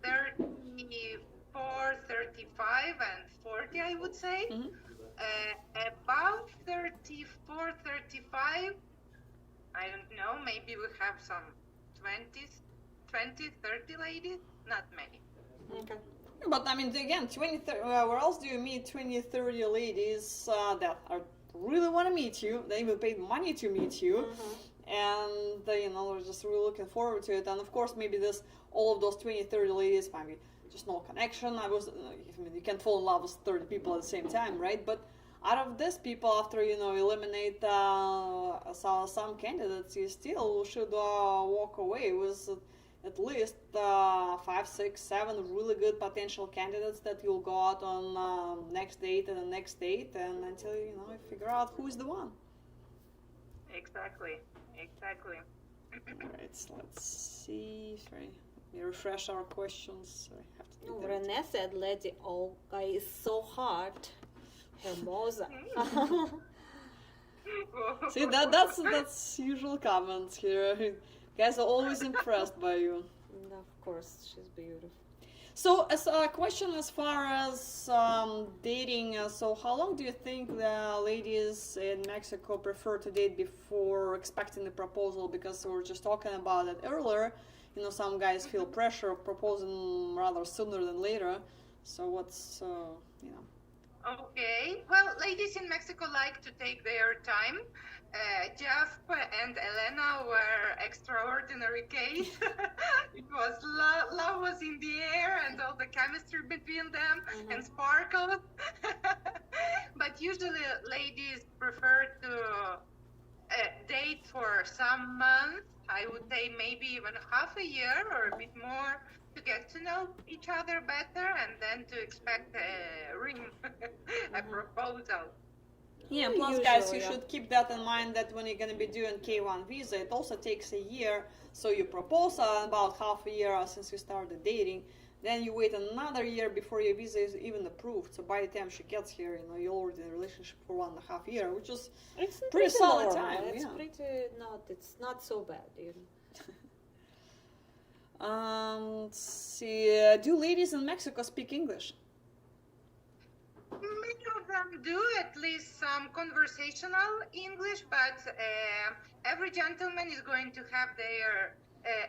34, 35 and 40, I would say. Mhm. About 34, 35, I don't know, maybe we have some 20, 30 ladies, not many. Okay. But I mean, again, 20, where else do you meet 20, 30 ladies that really want to meet you? They even paid money to meet you, and they're just really looking forward to it. And of course, maybe all of those 20, 30 ladies might be just no connection. I mean, you can't fall in love with 30 people at the same time, right? But out of these people, after eliminate some candidates, you still should walk away with at least 5, 6, 7 really good potential candidates that you'll go out on next date and the next date, and until you figure out who is the one. Exactly. All right, so let's see. Sorry, let me refresh our questions. I have to do that. Renee said Lady Olga is so hot. Hermosa. See, that's usual comments here. Guys are always impressed by you. Of course, she's beautiful. So, as a question as far as dating, so how long do you think the ladies in Mexico prefer to date before expecting the proposal? Because we were just talking about it earlier. Some guys feel pressure of proposing rather sooner than later. So what's Okay. Well, ladies in Mexico like to take their time. Jeff and Elena were extraordinary case. It was love was in the air and all the chemistry between them and sparkled. But usually ladies prefer to date for some months. I would say maybe even half a year or a bit more to get to know each other better and then to expect a ring, a proposal. Yeah, and plus, guys, you should keep that in mind that when you're going to be doing K1 visa, it also takes a year. So you propose about half a year since you started dating. Then you wait another year before your visa is even approved. So by the time she gets here, you're already in a relationship for 1.5 years, which is It's pretty solid normal. time. It's Yeah. it's not so bad even. Let's see. Do ladies in Mexico speak English? Many of them do, at least some conversational English, but every gentleman is going to have their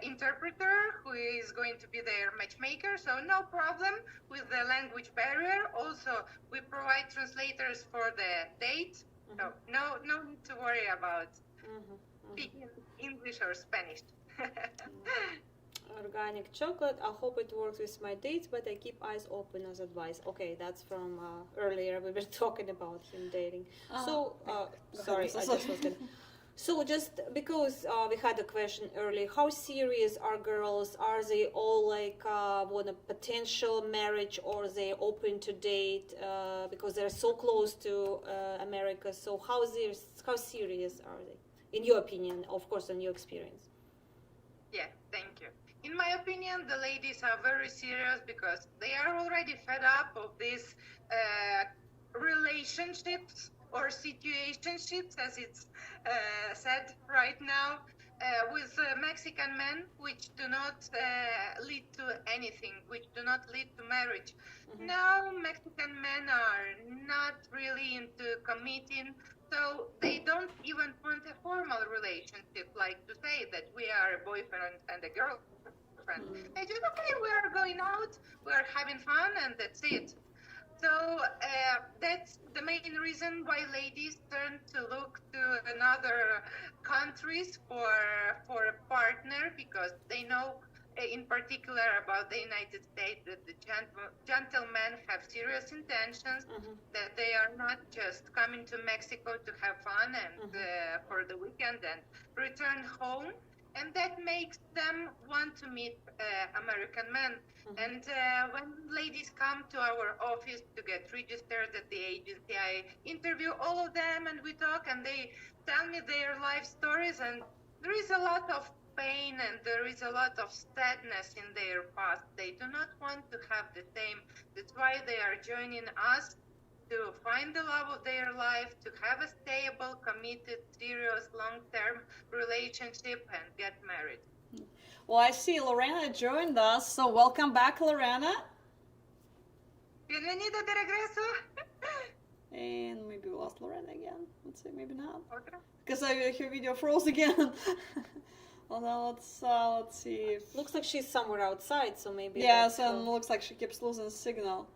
interpreter who is going to be their matchmaker, so no problem with the language barrier. Also, we provide translators for the date, so no need to worry about speaking English or Spanish. Organic chocolate. I hope it works with my dates, but I keep eyes open as advice. Okay, that's from earlier. We were talking about him dating. Sorry, I just was gonna. So just because we had a question earlier, how serious are girls? Are they all like want a potential marriage, or they open to date because they're so close to America? So how serious are they, in your opinion? Of course, in your experience. Yeah, thank you. In my opinion, the ladies are very serious because they are already fed up of these relationships or situationships, as it's said right now, with Mexican men, which do not lead to anything, which do not lead to marriage. Now, Mexican men are not really into committing, so they don't even want a formal relationship, like to say that we are a boyfriend and a girlfriend. They just, okay, we are going out, we are having fun, and that's it. So that's the main reason why ladies turn to look to another countries for a partner, because they know in particular about the United States that the gentlemen have serious intentions, that they are not just coming to Mexico to have fun and for the weekend and return home. And that makes them want to meet American men. And when ladies come to our office to get registered at the agency, I interview all of them and we talk and they tell me their life stories. And there is a lot of pain and there is a lot of sadness in their past. They do not want to have the same. That's why they are joining us to find the love of their life, to have a stable, committed, serious, long-term relationship and get married. Well, I see Lorena joined us, so welcome back, Lorena. Bienvenida de regreso. And maybe we lost Lorena again. Let's see, maybe not. Okay. Because her video froze again. Well, now let's see if... Looks like she's somewhere outside, so maybe. Yeah, so it looks like she keeps losing signal.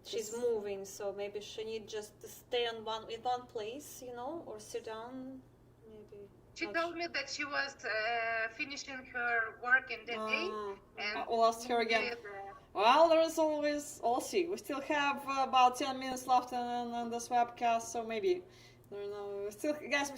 She's moving, so maybe she needs just to stay in one place, or sit down, maybe. She told me that she was finishing her work in the day, and we lost her again. with, Well, there's always, we'll see. We still have about 10 minutes left on this webcast, so maybe, I don't know, we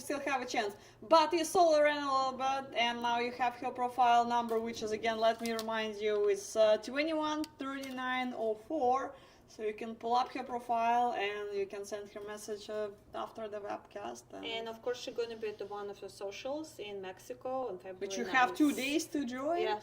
still have a chance. But you saw Lorena a little bit, and now you have her profile number, which is, again, let me remind you, is 213904. So you can pull up her profile and you can send her message after the webcast. And of course, she's going to be at one of the socials in Mexico on February But you 9th. have 2 days to join? Yeah.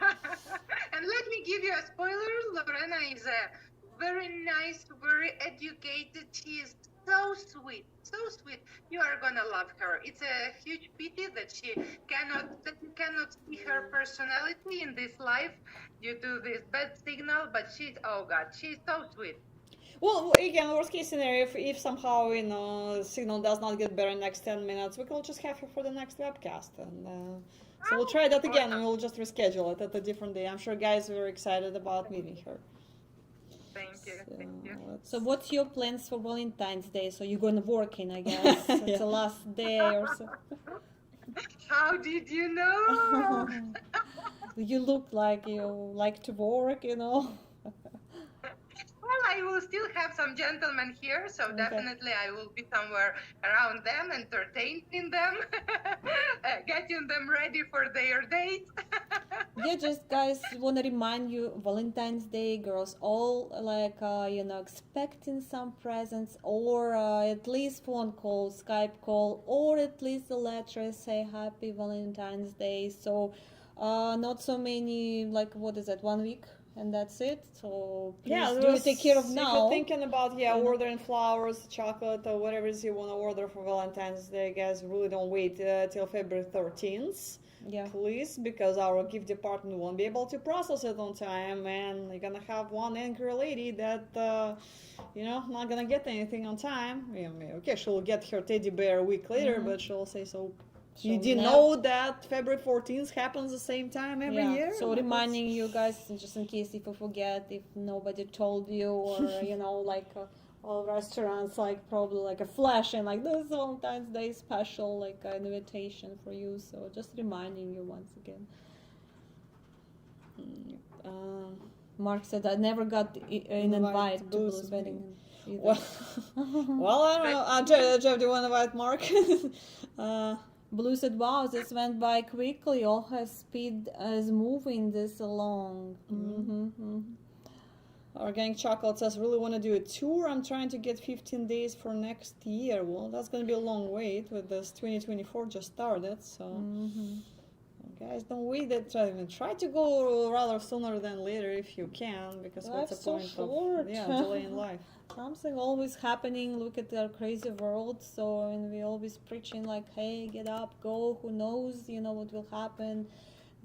and let me give you a spoiler. Lorena is a very nice, very educated. She is so sweet, so sweet. You are gonna love her. It's a huge pity that you cannot see her personality in this life due to this bad signal. But she's, oh God, she's so sweet. Well, again, worst case scenario, if somehow, the signal does not get better in the next 10 minutes, we can just have her for the next webcast. And so we'll try that again, and we'll just reschedule it at a different day. I'm sure guys are very excited about meeting her. Thank you, thank you. So what's your plans for Valentine's Day? So you're going to work in, I guess. It's the last day or so. How did you know? You look like you like to work, Well, I will still have some gentlemen here, so definitely I will be somewhere around them, entertaining them, getting them ready for their date. Yeah, just guys want to remind you, Valentine's Day, girls all like, expecting some presents or at least phone call, Skype call, or at least a letter say Happy Valentine's Day. So not so many, like, what is it, 1 week? And that's it. So please do take care of now. If you're thinking about ordering flowers, chocolate, or whatever it is you want to order for Valentine's Day, guys, really don't wait till February 13th. Yeah. Please, because our gift department won't be able to process it on time, and you're gonna have one angry lady that not gonna get anything on time. Okay, she'll get her teddy bear a week later, but she'll say, so you didn't know that February 14th happens the same time every year? So reminding you guys, just in case if you forget, if nobody told you, or like all restaurants, like probably like a flash and like this Valentine's Day special, like an invitation for you. So just reminding you once again. Mark said I never got an invite to Blue's wedding. Well, I don't know. Jeff, do you want to invite Mark? Blue said, wow, this went by quickly. All her speed is moving this along. Organic Chocolate says, really want to do a tour. I'm trying to get 15 days for next year. Well, that's going to be a long wait with this 2024 just started. So, guys, don't wait. Try to go rather sooner than later if you can, because what's the point of delaying life? Something always happening. Look at our crazy world. So, we always preaching like, hey, get up, go. Who knows, what will happen.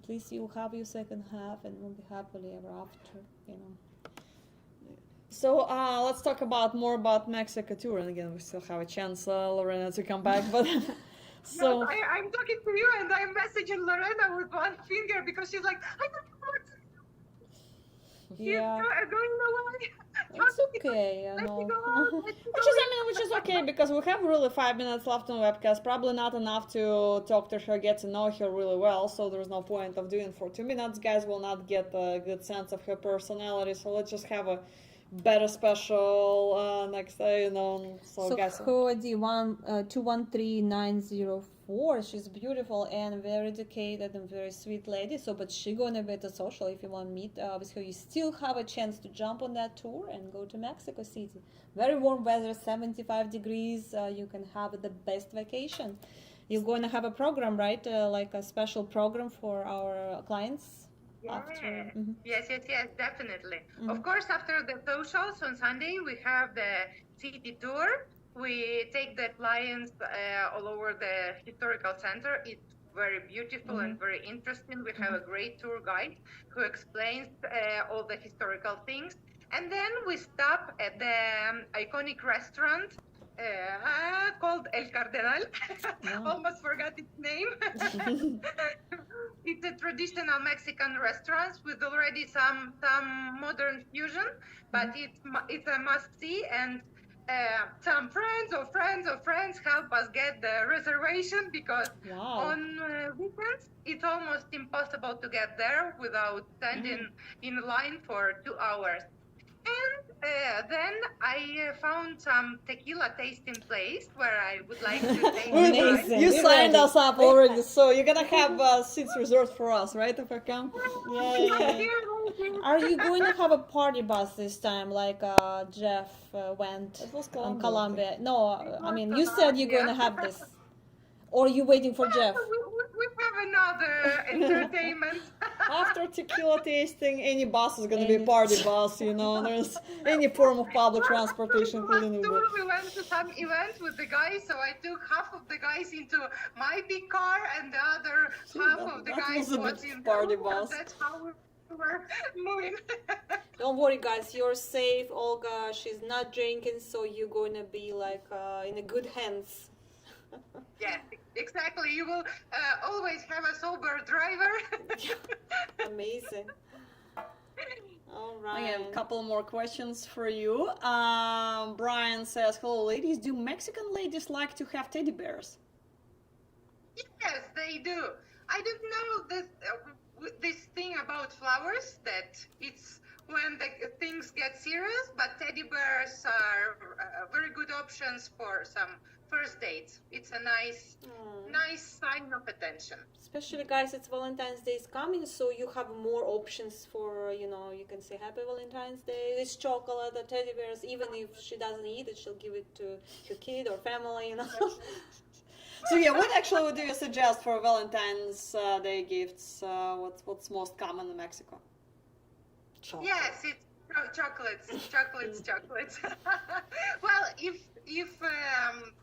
At least you'll have your second half and will be happily ever after, So let's talk more about Mexico tour. And again, we still have a chance, Lorena, to come back. But so I'm talking to you and I'm messaging Lorena with one finger because she's like, I don't know what to do. Yeah. I don't know why. It's okay, Which is okay, because we have really 5 minutes left on the webcast. Probably not enough to talk to her, get to know her really well. So there's no point of doing for 2 minutes. Guys will not get a good sense of her personality. So let's just have a better special next day, So guys, Cody 213904, she's beautiful and very educated and very sweet lady. So, but she gonna be at the social. If you want to meet with her, you still have a chance to jump on that tour and go to Mexico City. Very warm weather, 75 degrees. You can have the best vacation. You're going to have a program, right? Like a special program for our clients. Yes, definitely. Of course, after the socials on Sunday, we have the city tour. We take the clients all over the historical center. It's very beautiful and very interesting. We have a great tour guide who explains all the historical things. And then we stop at the iconic restaurant called El Cardenal. Almost forgot its name. It's a traditional Mexican restaurant with already some modern fusion, but it's a must see. And some friends help us get the reservation because Wow. on weekends it's almost impossible to get there without standing in line for 2 hours. And then I found some tequila tasting place where I would like to taste wine. Amazing. You We're signed ready. us up already, so you're gonna have seats reserved for us, right? If I come. Yeah. Are you going to have a party bus this time, like Jeff went It was on Colombia. Colombia? No, I mean, you said you're going to have this. Or are you waiting for Jeff? We have another entertainment. After tequila tasting, any bus is gonna be a Any- party bus. You know, there's any form of public transportation, including Uber. We went to some event with the guys, so I took half of the guys into my big car and the other half of the that guys was a was big in party the Uber. bus. That's how we were moving. Don't worry, guys. You're safe. Olga, she's not drinking, so you're going to be like in a good hands. Yes, exactly. You will always have a sober driver. Amazing. All I right. have a couple more questions for you. Brian says, "Hello, ladies. Do Mexican ladies like to have teddy bears?" Yes, they do. I don't know this thing about flowers that it's when the things get serious, but teddy bears are very good options for some first dates. It's a nice sign of attention. Especially, guys, it's Valentine's Day is coming, so you have more options for, you can say Happy Valentine's Day. It's chocolate, the teddy bears. Even if she doesn't eat it, she'll give it to her kid or family. So yeah, what actually would you suggest for Valentine's Day gifts? What's most common in Mexico? Chocolate. Yes, it's chocolates. Well, if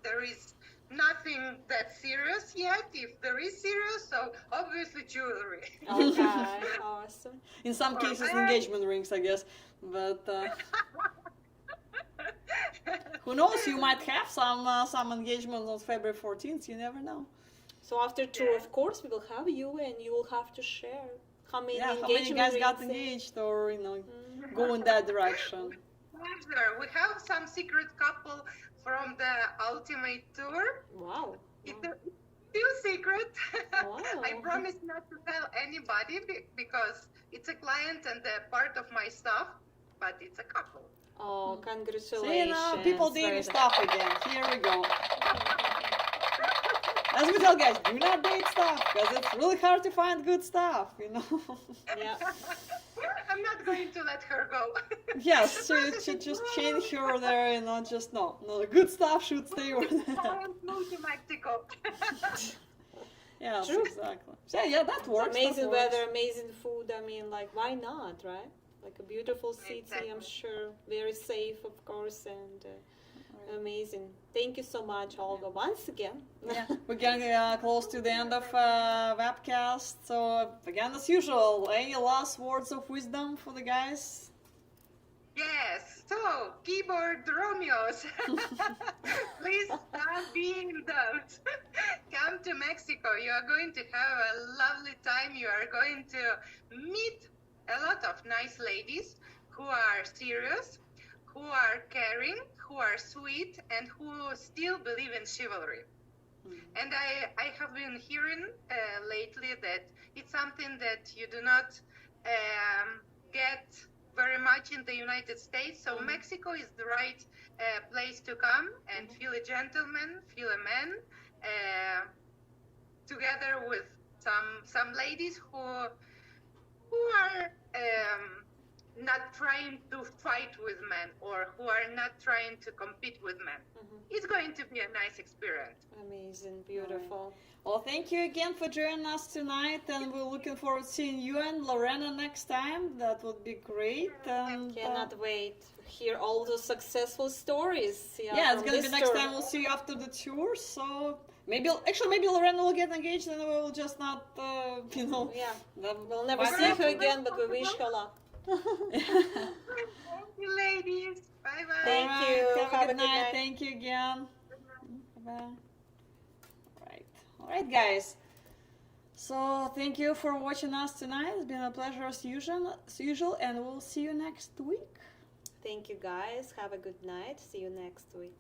there is nothing that serious yet, if there is serious, so obviously jewelry. Okay, awesome. In some cases, engagement rings, I guess. But who knows? You might have some engagement on February 14th. You never know. So after tour, of course, we will have you, and you will have to share how many Yeah, how engagement many guys got rings engaged, or go in that direction. Pleasure. We have some secret couple from the ultimate tour. Wow. It's still secret. Wow. I promise not to tell anybody because it's a client and a part of my stuff, but it's a couple. Oh, congratulations. See, people Very dating nice. stuff again. Here we go. As we tell guys, do not date stuff, because it's really hard to find good stuff, Yeah. I'm not going to let her go. Yes, to just change her there, just no, the good stuff should stay with I won't move to Mexico. Yes, True. exactly. So, yeah, that works. Amazing that works. weather, amazing food. I mean, like, why not, right? Like a beautiful city, I'm Exactly. sure. Very safe, of course, and amazing. Thank you so much, Olga, once again. Yeah, we're getting close to the end of webcast. So again, as usual, any last words of wisdom for the guys? Yes, so keyboard Romeos, please stop being those. Come to Mexico. You are going to have a lovely time. You are going to meet a lot of nice ladies who are serious, who are caring, who are sweet, and who still believe in chivalry. And I have been hearing lately that it's something that you do not get very much in the United States. So Mexico is the right place to come and feel a gentleman, feel a man, together with some ladies who are not trying to fight with men or who are not trying to compete with men. It's going to be a nice experience. Amazing, beautiful. Well, thank you again for joining us tonight, and we're looking forward to seeing you and Lorena next time. That would be great. And, Cannot wait to hear all those successful stories. yeah, it's from gonna be this next tour. time. We'll see you after the tour. So maybe Lorena will get engaged, and we'll just not, Yeah, the- we'll never why see not? her again, but we wish her luck. Thank you, ladies. Bye bye. Thank All you. Have a Have a good good night. night. Thank you again. Bye. All right, guys. So thank you for watching us tonight. It's been a pleasure as usual, and we'll see you next week. Thank you, guys. Have a good night. See you next week.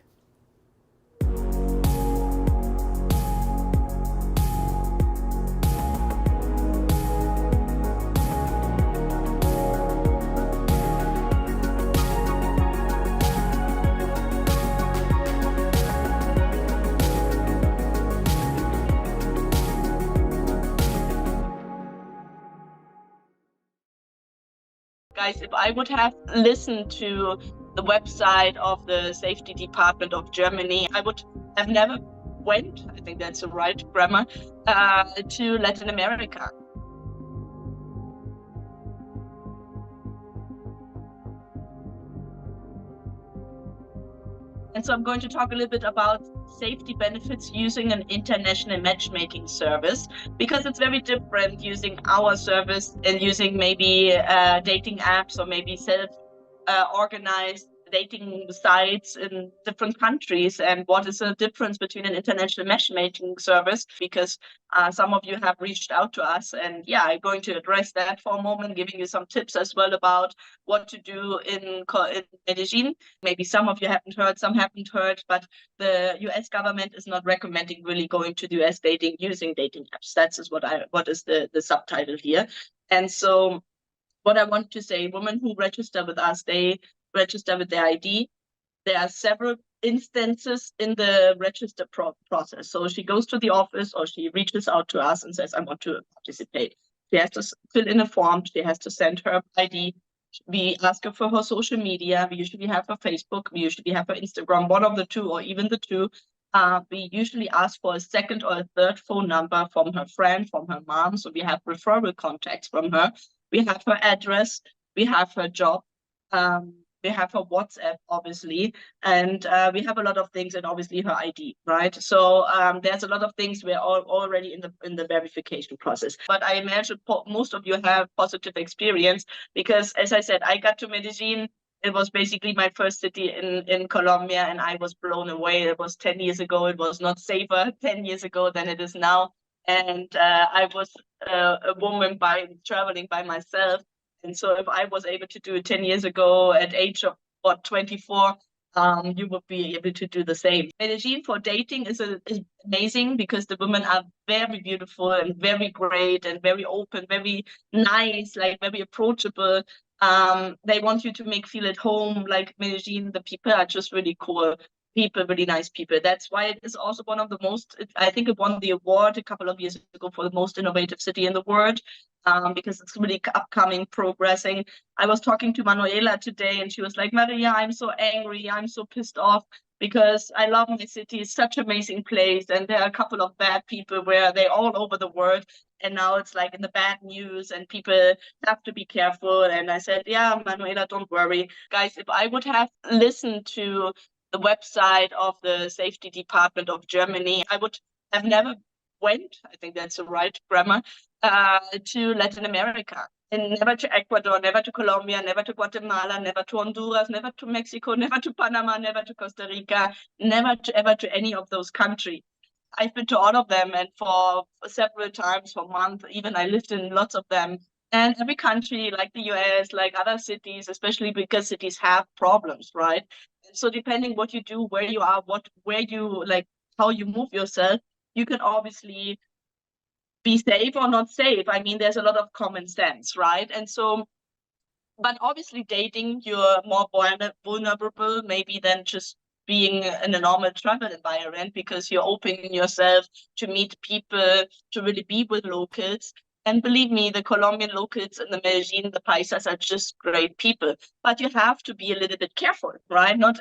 Guys, if I would have listened to the website of the safety department of Germany, I would have never went, I think that's the right grammar, to Latin America. And so I'm going to talk a little bit about safety benefits using an international matchmaking service, because it's very different using our service and using maybe dating apps or maybe self-organized dating sites in different countries. And what is the difference between an international matchmaking service? Because some of you have reached out to us, and yeah, I'm going to address that for a moment, giving you some tips as well about what to do in Medellin. Maybe some of you haven't heard, some haven't heard, but the US government is not recommending really going to the US dating using dating apps. That's what is the subtitle here. And so what I want to say, women who register with us, they register with their ID. There are several instances in the register process. So she goes to the office or she reaches out to us and says, I want to participate. She has to fill in a form. She has to send her ID. We ask her for her social media. We usually have her Facebook. We usually have her Instagram, one of the two or even the two. We usually ask for a second or a third phone number from her friend, from her mom. So we have referral contacts from her. We have her address. We have her job. We have her WhatsApp, obviously, and we have a lot of things, and obviously her ID, right? So there's a lot of things we're already in the verification process. But I imagine most of you have positive experience, because, as I said, I got to Medellin. It was basically my first city in Colombia, and I was blown away. It was 10 years ago. It was not safer 10 years ago than it is now. And I was a woman traveling by myself. And so if I was able to do it 10 years ago at age of 24, you would be able to do the same. Medellin for dating is amazing, because the women are very beautiful and very great and very open, very nice, like very approachable. They want you to feel at home. Like Medellin, the people are just really cool people, really nice people. That's why it is also one of the most, I think it won the award a couple of years ago for the most innovative city in the world, because it's really upcoming, progressing. I was talking to Manuela today, and she was like, Maria, I'm so angry, I'm so pissed off, because I love my city. It's such an amazing place, and there are a couple of bad people where they're all over the world, and now it's like in the bad news, and people have to be careful. And I said, yeah, Manuela, don't worry. Guys, if I would have listened to the website of the safety department of Germany, I would have never went, I think that's the right grammar, to Latin America. And never to Ecuador, never to Colombia, never to Guatemala, never to Honduras, never to Mexico, never to Panama, never to Costa Rica, never to ever to any of those countries. I've been to all of them, and for several times, for months, even I lived in lots of them. And every country, like the US, like other cities, especially because cities have problems, right? So depending what you do, where you are, where you like, how you move yourself, you can obviously be safe or not safe. I mean, there's a lot of common sense, right? And so, but obviously dating, you're more vulnerable maybe than just being in a normal travel environment, because you're opening yourself to meet people, to really be with locals. And believe me, the Colombian locals in the Medellin, the Paisas are just great people. But you have to be a little bit careful, right? Not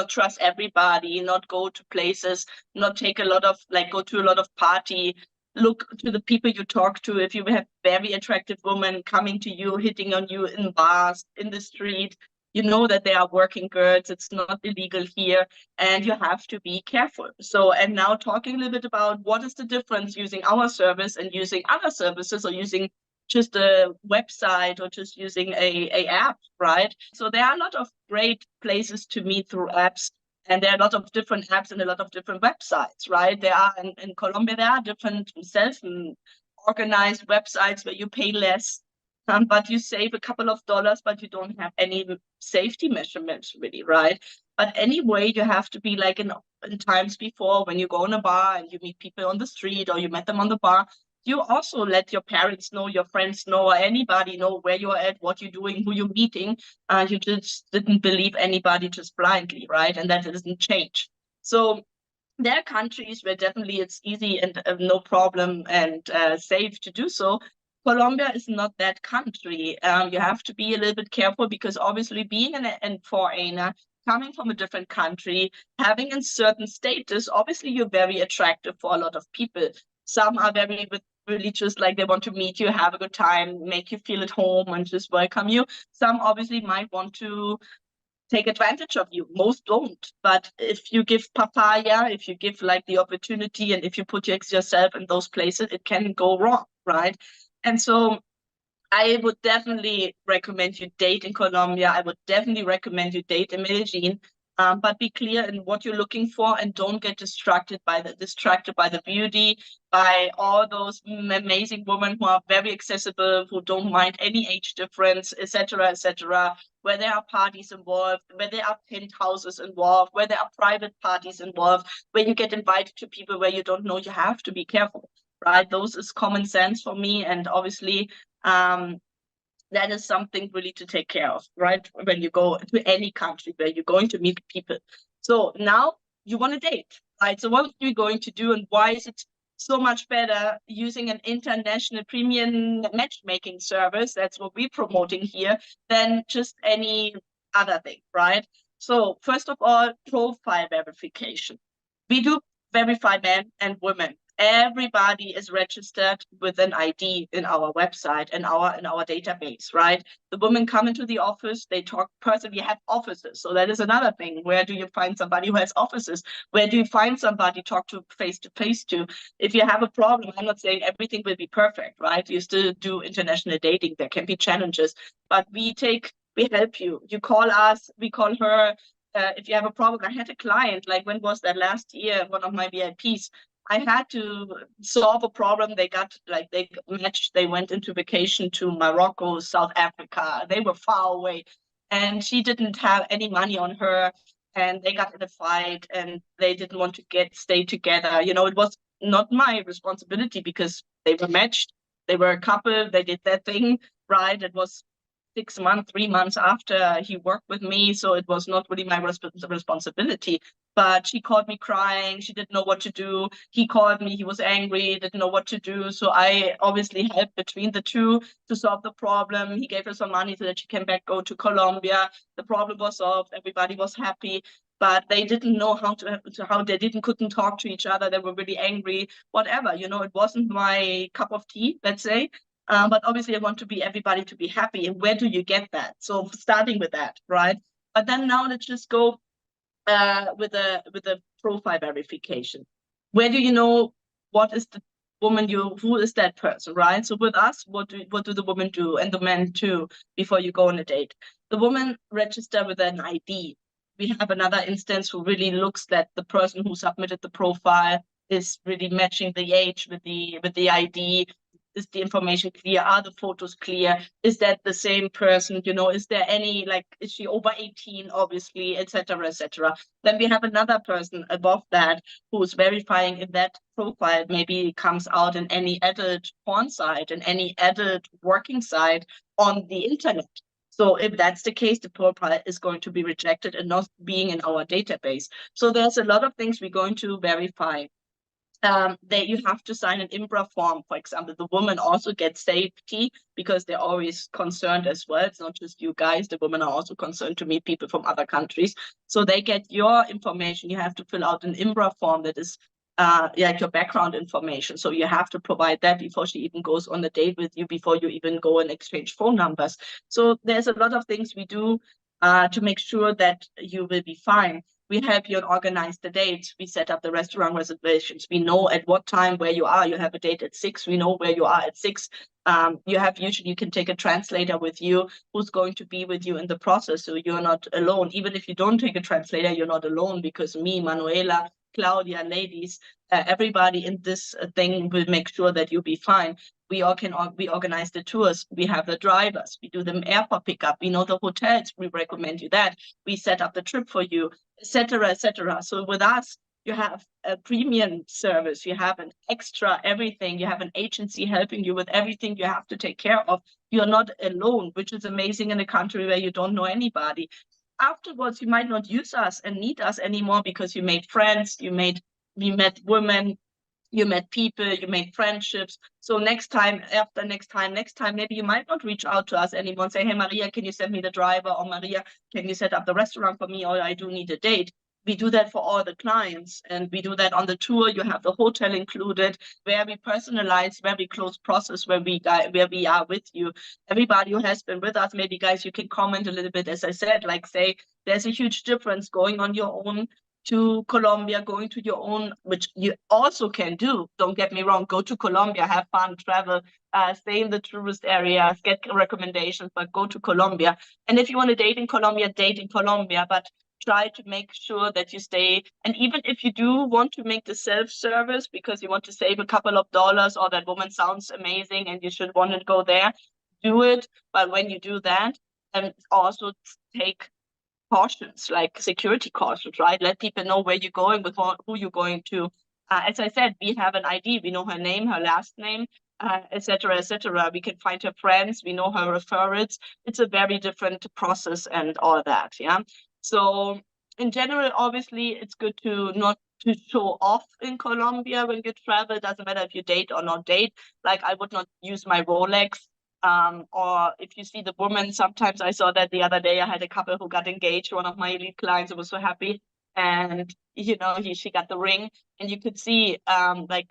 trust everybody, not go to places, not take a lot of, go to a lot of party. Look to the people you talk to. If you have very attractive women coming to you, hitting on you in bars, in the street, you know that they are working girls. It's not illegal here, and you have to be careful. So, and now talking a little bit about what is the difference using our service and using other services, or using just a website, or just using a app, right? So there are a lot of great places to meet through apps. And there are a lot of different apps and a lot of different websites, right? There are in Colombia, there are different self-organized websites where you pay less. but you save a couple of dollars, but you don't have any safety measurements really, right? But anyway, you have to be like in times before when you go in a bar and you meet people on the street or you met them on the bar, you also let your parents know, your friends know, or anybody know where you're at, what you're doing, who you're meeting. You just didn't believe anybody just blindly, right? And that doesn't change. So there are countries where definitely it's easy and no problem and safe to do so. Colombia is not that country. You have to be a little bit careful because obviously being a foreigner, coming from a different country, having a certain status, obviously you're very attractive for a lot of people. Some are very religious, like they want to meet you, have a good time, make you feel at home and just welcome you. Some obviously might want to take advantage of you. Most don't. But if you give papaya, if you give like the opportunity, and if you put yourself in those places, it can go wrong, right? And so I would definitely recommend you date in Colombia. I would definitely recommend you date in Medellin. But be clear in what you're looking for and don't get distracted by the beauty, by all those amazing women who are very accessible, who don't mind any age difference, etc., where there are parties involved, where there are penthouses involved, where there are private parties involved, where you get invited to people where you don't know. You have to be careful, right? Those is common sense for me, and obviously that is something really to take care of, right? When you go to any country where you're going to meet people. So now you want to date, right? So what are you going to do, and why is it so much better using an international premium matchmaking service? That's what we're promoting here, than just any other thing, right? So first of all, profile verification. We do verify men and women. Everybody is registered with an ID in our website and in our database, right? The women come into the office, they talk personally, have offices. So that is another thing. Where do you find somebody who has offices? Where do you find somebody talk to face to? If you have a problem, I'm not saying everything will be perfect, right? You still do international dating. There can be challenges, but we help you. You call us, we call her. If you have a problem, I had a client, like when was that, last year, one of my VIPs, I had to solve a problem. They matched, they went into vacation to Morocco, South Africa. They were far away and she didn't have any money on her, and they got in a fight and they didn't want to stay together. It was not my responsibility because they were matched. They were a couple, they did their thing, right? It was 6 months, 3 months after he worked with me. So it was not really my responsibility. But she called me crying. She didn't know what to do. He called me. He was angry, didn't know what to do. So I obviously helped between the two to solve the problem. He gave her some money so that she can go to Colombia. The problem was solved. Everybody was happy. But they didn't know how they couldn't talk to each other. They were really angry, whatever. It wasn't my cup of tea, let's say. But obviously I want everybody to be happy. And where do you get that? So starting with that, right? But then now let's just go with a profile verification. Where do you know what is the woman who is that person, right? So with us, what do the women do, and the men too, before you go on a date? The woman register with an ID. We have another instance who really looks that the person who submitted the profile is really matching the age with the ID. Is the information clear? Are the photos clear? Is that the same person? Is there any, is she over 18, obviously, etc. Then we have another person above that who's verifying if that profile maybe comes out in any adult porn site and any adult working site on the internet. So if that's the case, the profile is going to be rejected and not being in our database. So there's a lot of things we're going to verify. That you have to sign an IMBRA form, for example. The women also get safety because they're always concerned as well. It's not just you guys. The women are also concerned to meet people from other countries. So they get your information. You have to fill out an IMBRA form that is like your background information. So you have to provide that before she even goes on a date with you, before you even go and exchange phone numbers. So there's a lot of things we do to make sure that you will be fine. We help you organize the dates. We set up the restaurant reservations. We know at what time where you are. You have a date at 6. We know where you are at 6. You can take a translator with you who's going to be with you in the process. So you're not alone. Even if you don't take a translator, you're not alone, because me, Manuela, Claudia, ladies, everybody in this thing will make sure that you'll be fine. We organize the tours. We have the drivers. We do the airport pickup. We know the hotels. We recommend you that. We set up the trip for you, etc., etc. So with us, you have a premium service. You have an extra everything. You have an agency helping you with everything you have to take care of. You're not alone, which is amazing in a country where you don't know anybody. Afterwards, you might not use us and need us anymore because you made friends, you met women, you met people, you made friendships. So next time, maybe you might not reach out to us anymore and say, hey, Maria, can you send me the driver? Or Maria, can you set up the restaurant for me? Or I do need a date. We do that for all the clients, and we do that on the tour. You have the hotel included, very personalized, very close process where we are with you. Everybody who has been with us, maybe guys, you can comment a little bit, as I said, like say, there's a huge difference going on your own to Colombia, going to your own, which you also can do. Don't get me wrong, go to Colombia, have fun, travel, stay in the tourist areas, get recommendations, but go to Colombia. And if you want to date in Colombia, but try to make sure that you stay. And even if you do want to make the self-service because you want to save a couple of dollars, or that woman sounds amazing and you should want to go there, do it. But when you do that, also take cautions, like security cautions, right? Let people know where you're going, with who you're going to. As I said, we have an ID. We know her name, her last name, etc., etc. We can find her friends. We know her referrals. It's a very different process and all that, yeah? So in general, obviously, it's good to not to show off in Colombia when you travel. It doesn't matter if you date or not date. Like, I would not use my Rolex. Or if you see the woman, sometimes I saw that the other day, I had a couple who got engaged, one of my elite clients who was so happy. And, you know, she got the ring, and you could see, like,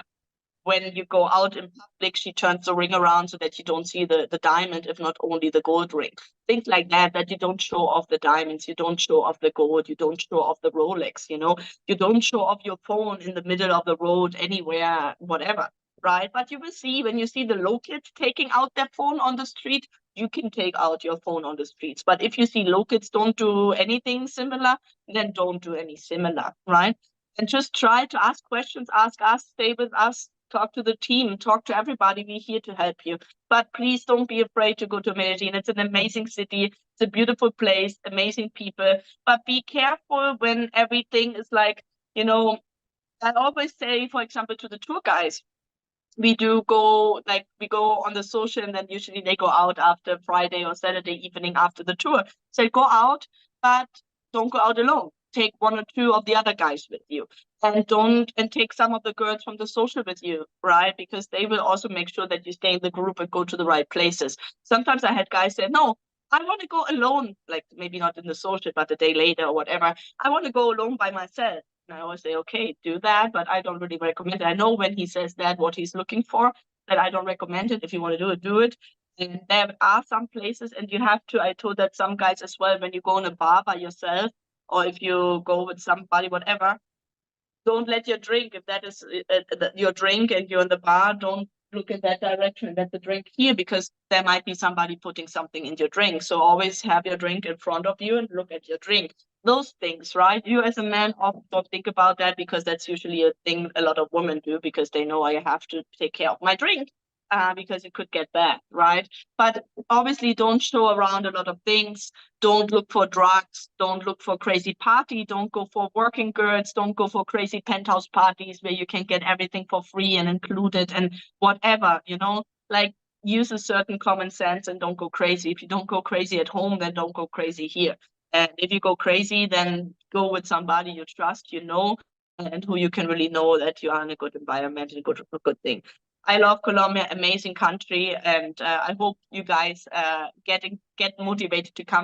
when you go out in public, she turns the ring around so that you don't see the diamond, if not only the gold ring. Things like that, that you don't show off the diamonds, you don't show off the gold, you don't show off the Rolex, you know, you don't show off your phone in the middle of the road, anywhere, whatever, right? But you will see, when you see the locals taking out their phone on the street, you can take out your phone on the streets. But if you see locals don't do anything similar, then don't do any similar, right? And just try to ask questions, ask us, stay with us, talk to the team, talk to everybody. We're here to help you. But please don't be afraid to go to Medellin. It's an amazing city. It's a beautiful place, amazing people. But be careful when everything is like, you know, I always say, for example, to the tour guys, we go on the social, and then usually they go out after Friday or Saturday evening after the tour. So go out, but don't go out alone. Take one or two of the other guys with you, and take some of the girls from the social with you, right? Because they will also make sure that you stay in the group and go to the right places. Sometimes I had guys say, no, I want to go alone, like maybe not in the social, but a day later or whatever. I want to go alone by myself. And I always say, okay, do that, but I don't really recommend it. I know when he says that, what he's looking for, that I don't recommend it. If you want to do it, do it. And there are some places, and you have to, I told that some guys as well, when you go in a bar by yourself, or if you go with somebody, whatever, don't let your drink, if that is your drink and you're in the bar, don't look in that direction, let the drink here, because there might be somebody putting something in your drink. So always have your drink in front of you and look at your drink. Those things, right? You as a man often don't think about that, because that's usually a thing a lot of women do, because they know I have to take care of my drink. Because it could get bad, right? But obviously don't show around a lot of things. Don't look for drugs. Don't look for crazy party. Don't go for working girls. Don't go for crazy penthouse parties where you can get everything for free and included and whatever, you know? Like, use a certain common sense and don't go crazy. If you don't go crazy at home, then don't go crazy here. And if you go crazy, then go with somebody you trust, you know, and who you can really know that you are in a good environment and a good thing. I love Colombia, amazing country, and I hope you guys get motivated to come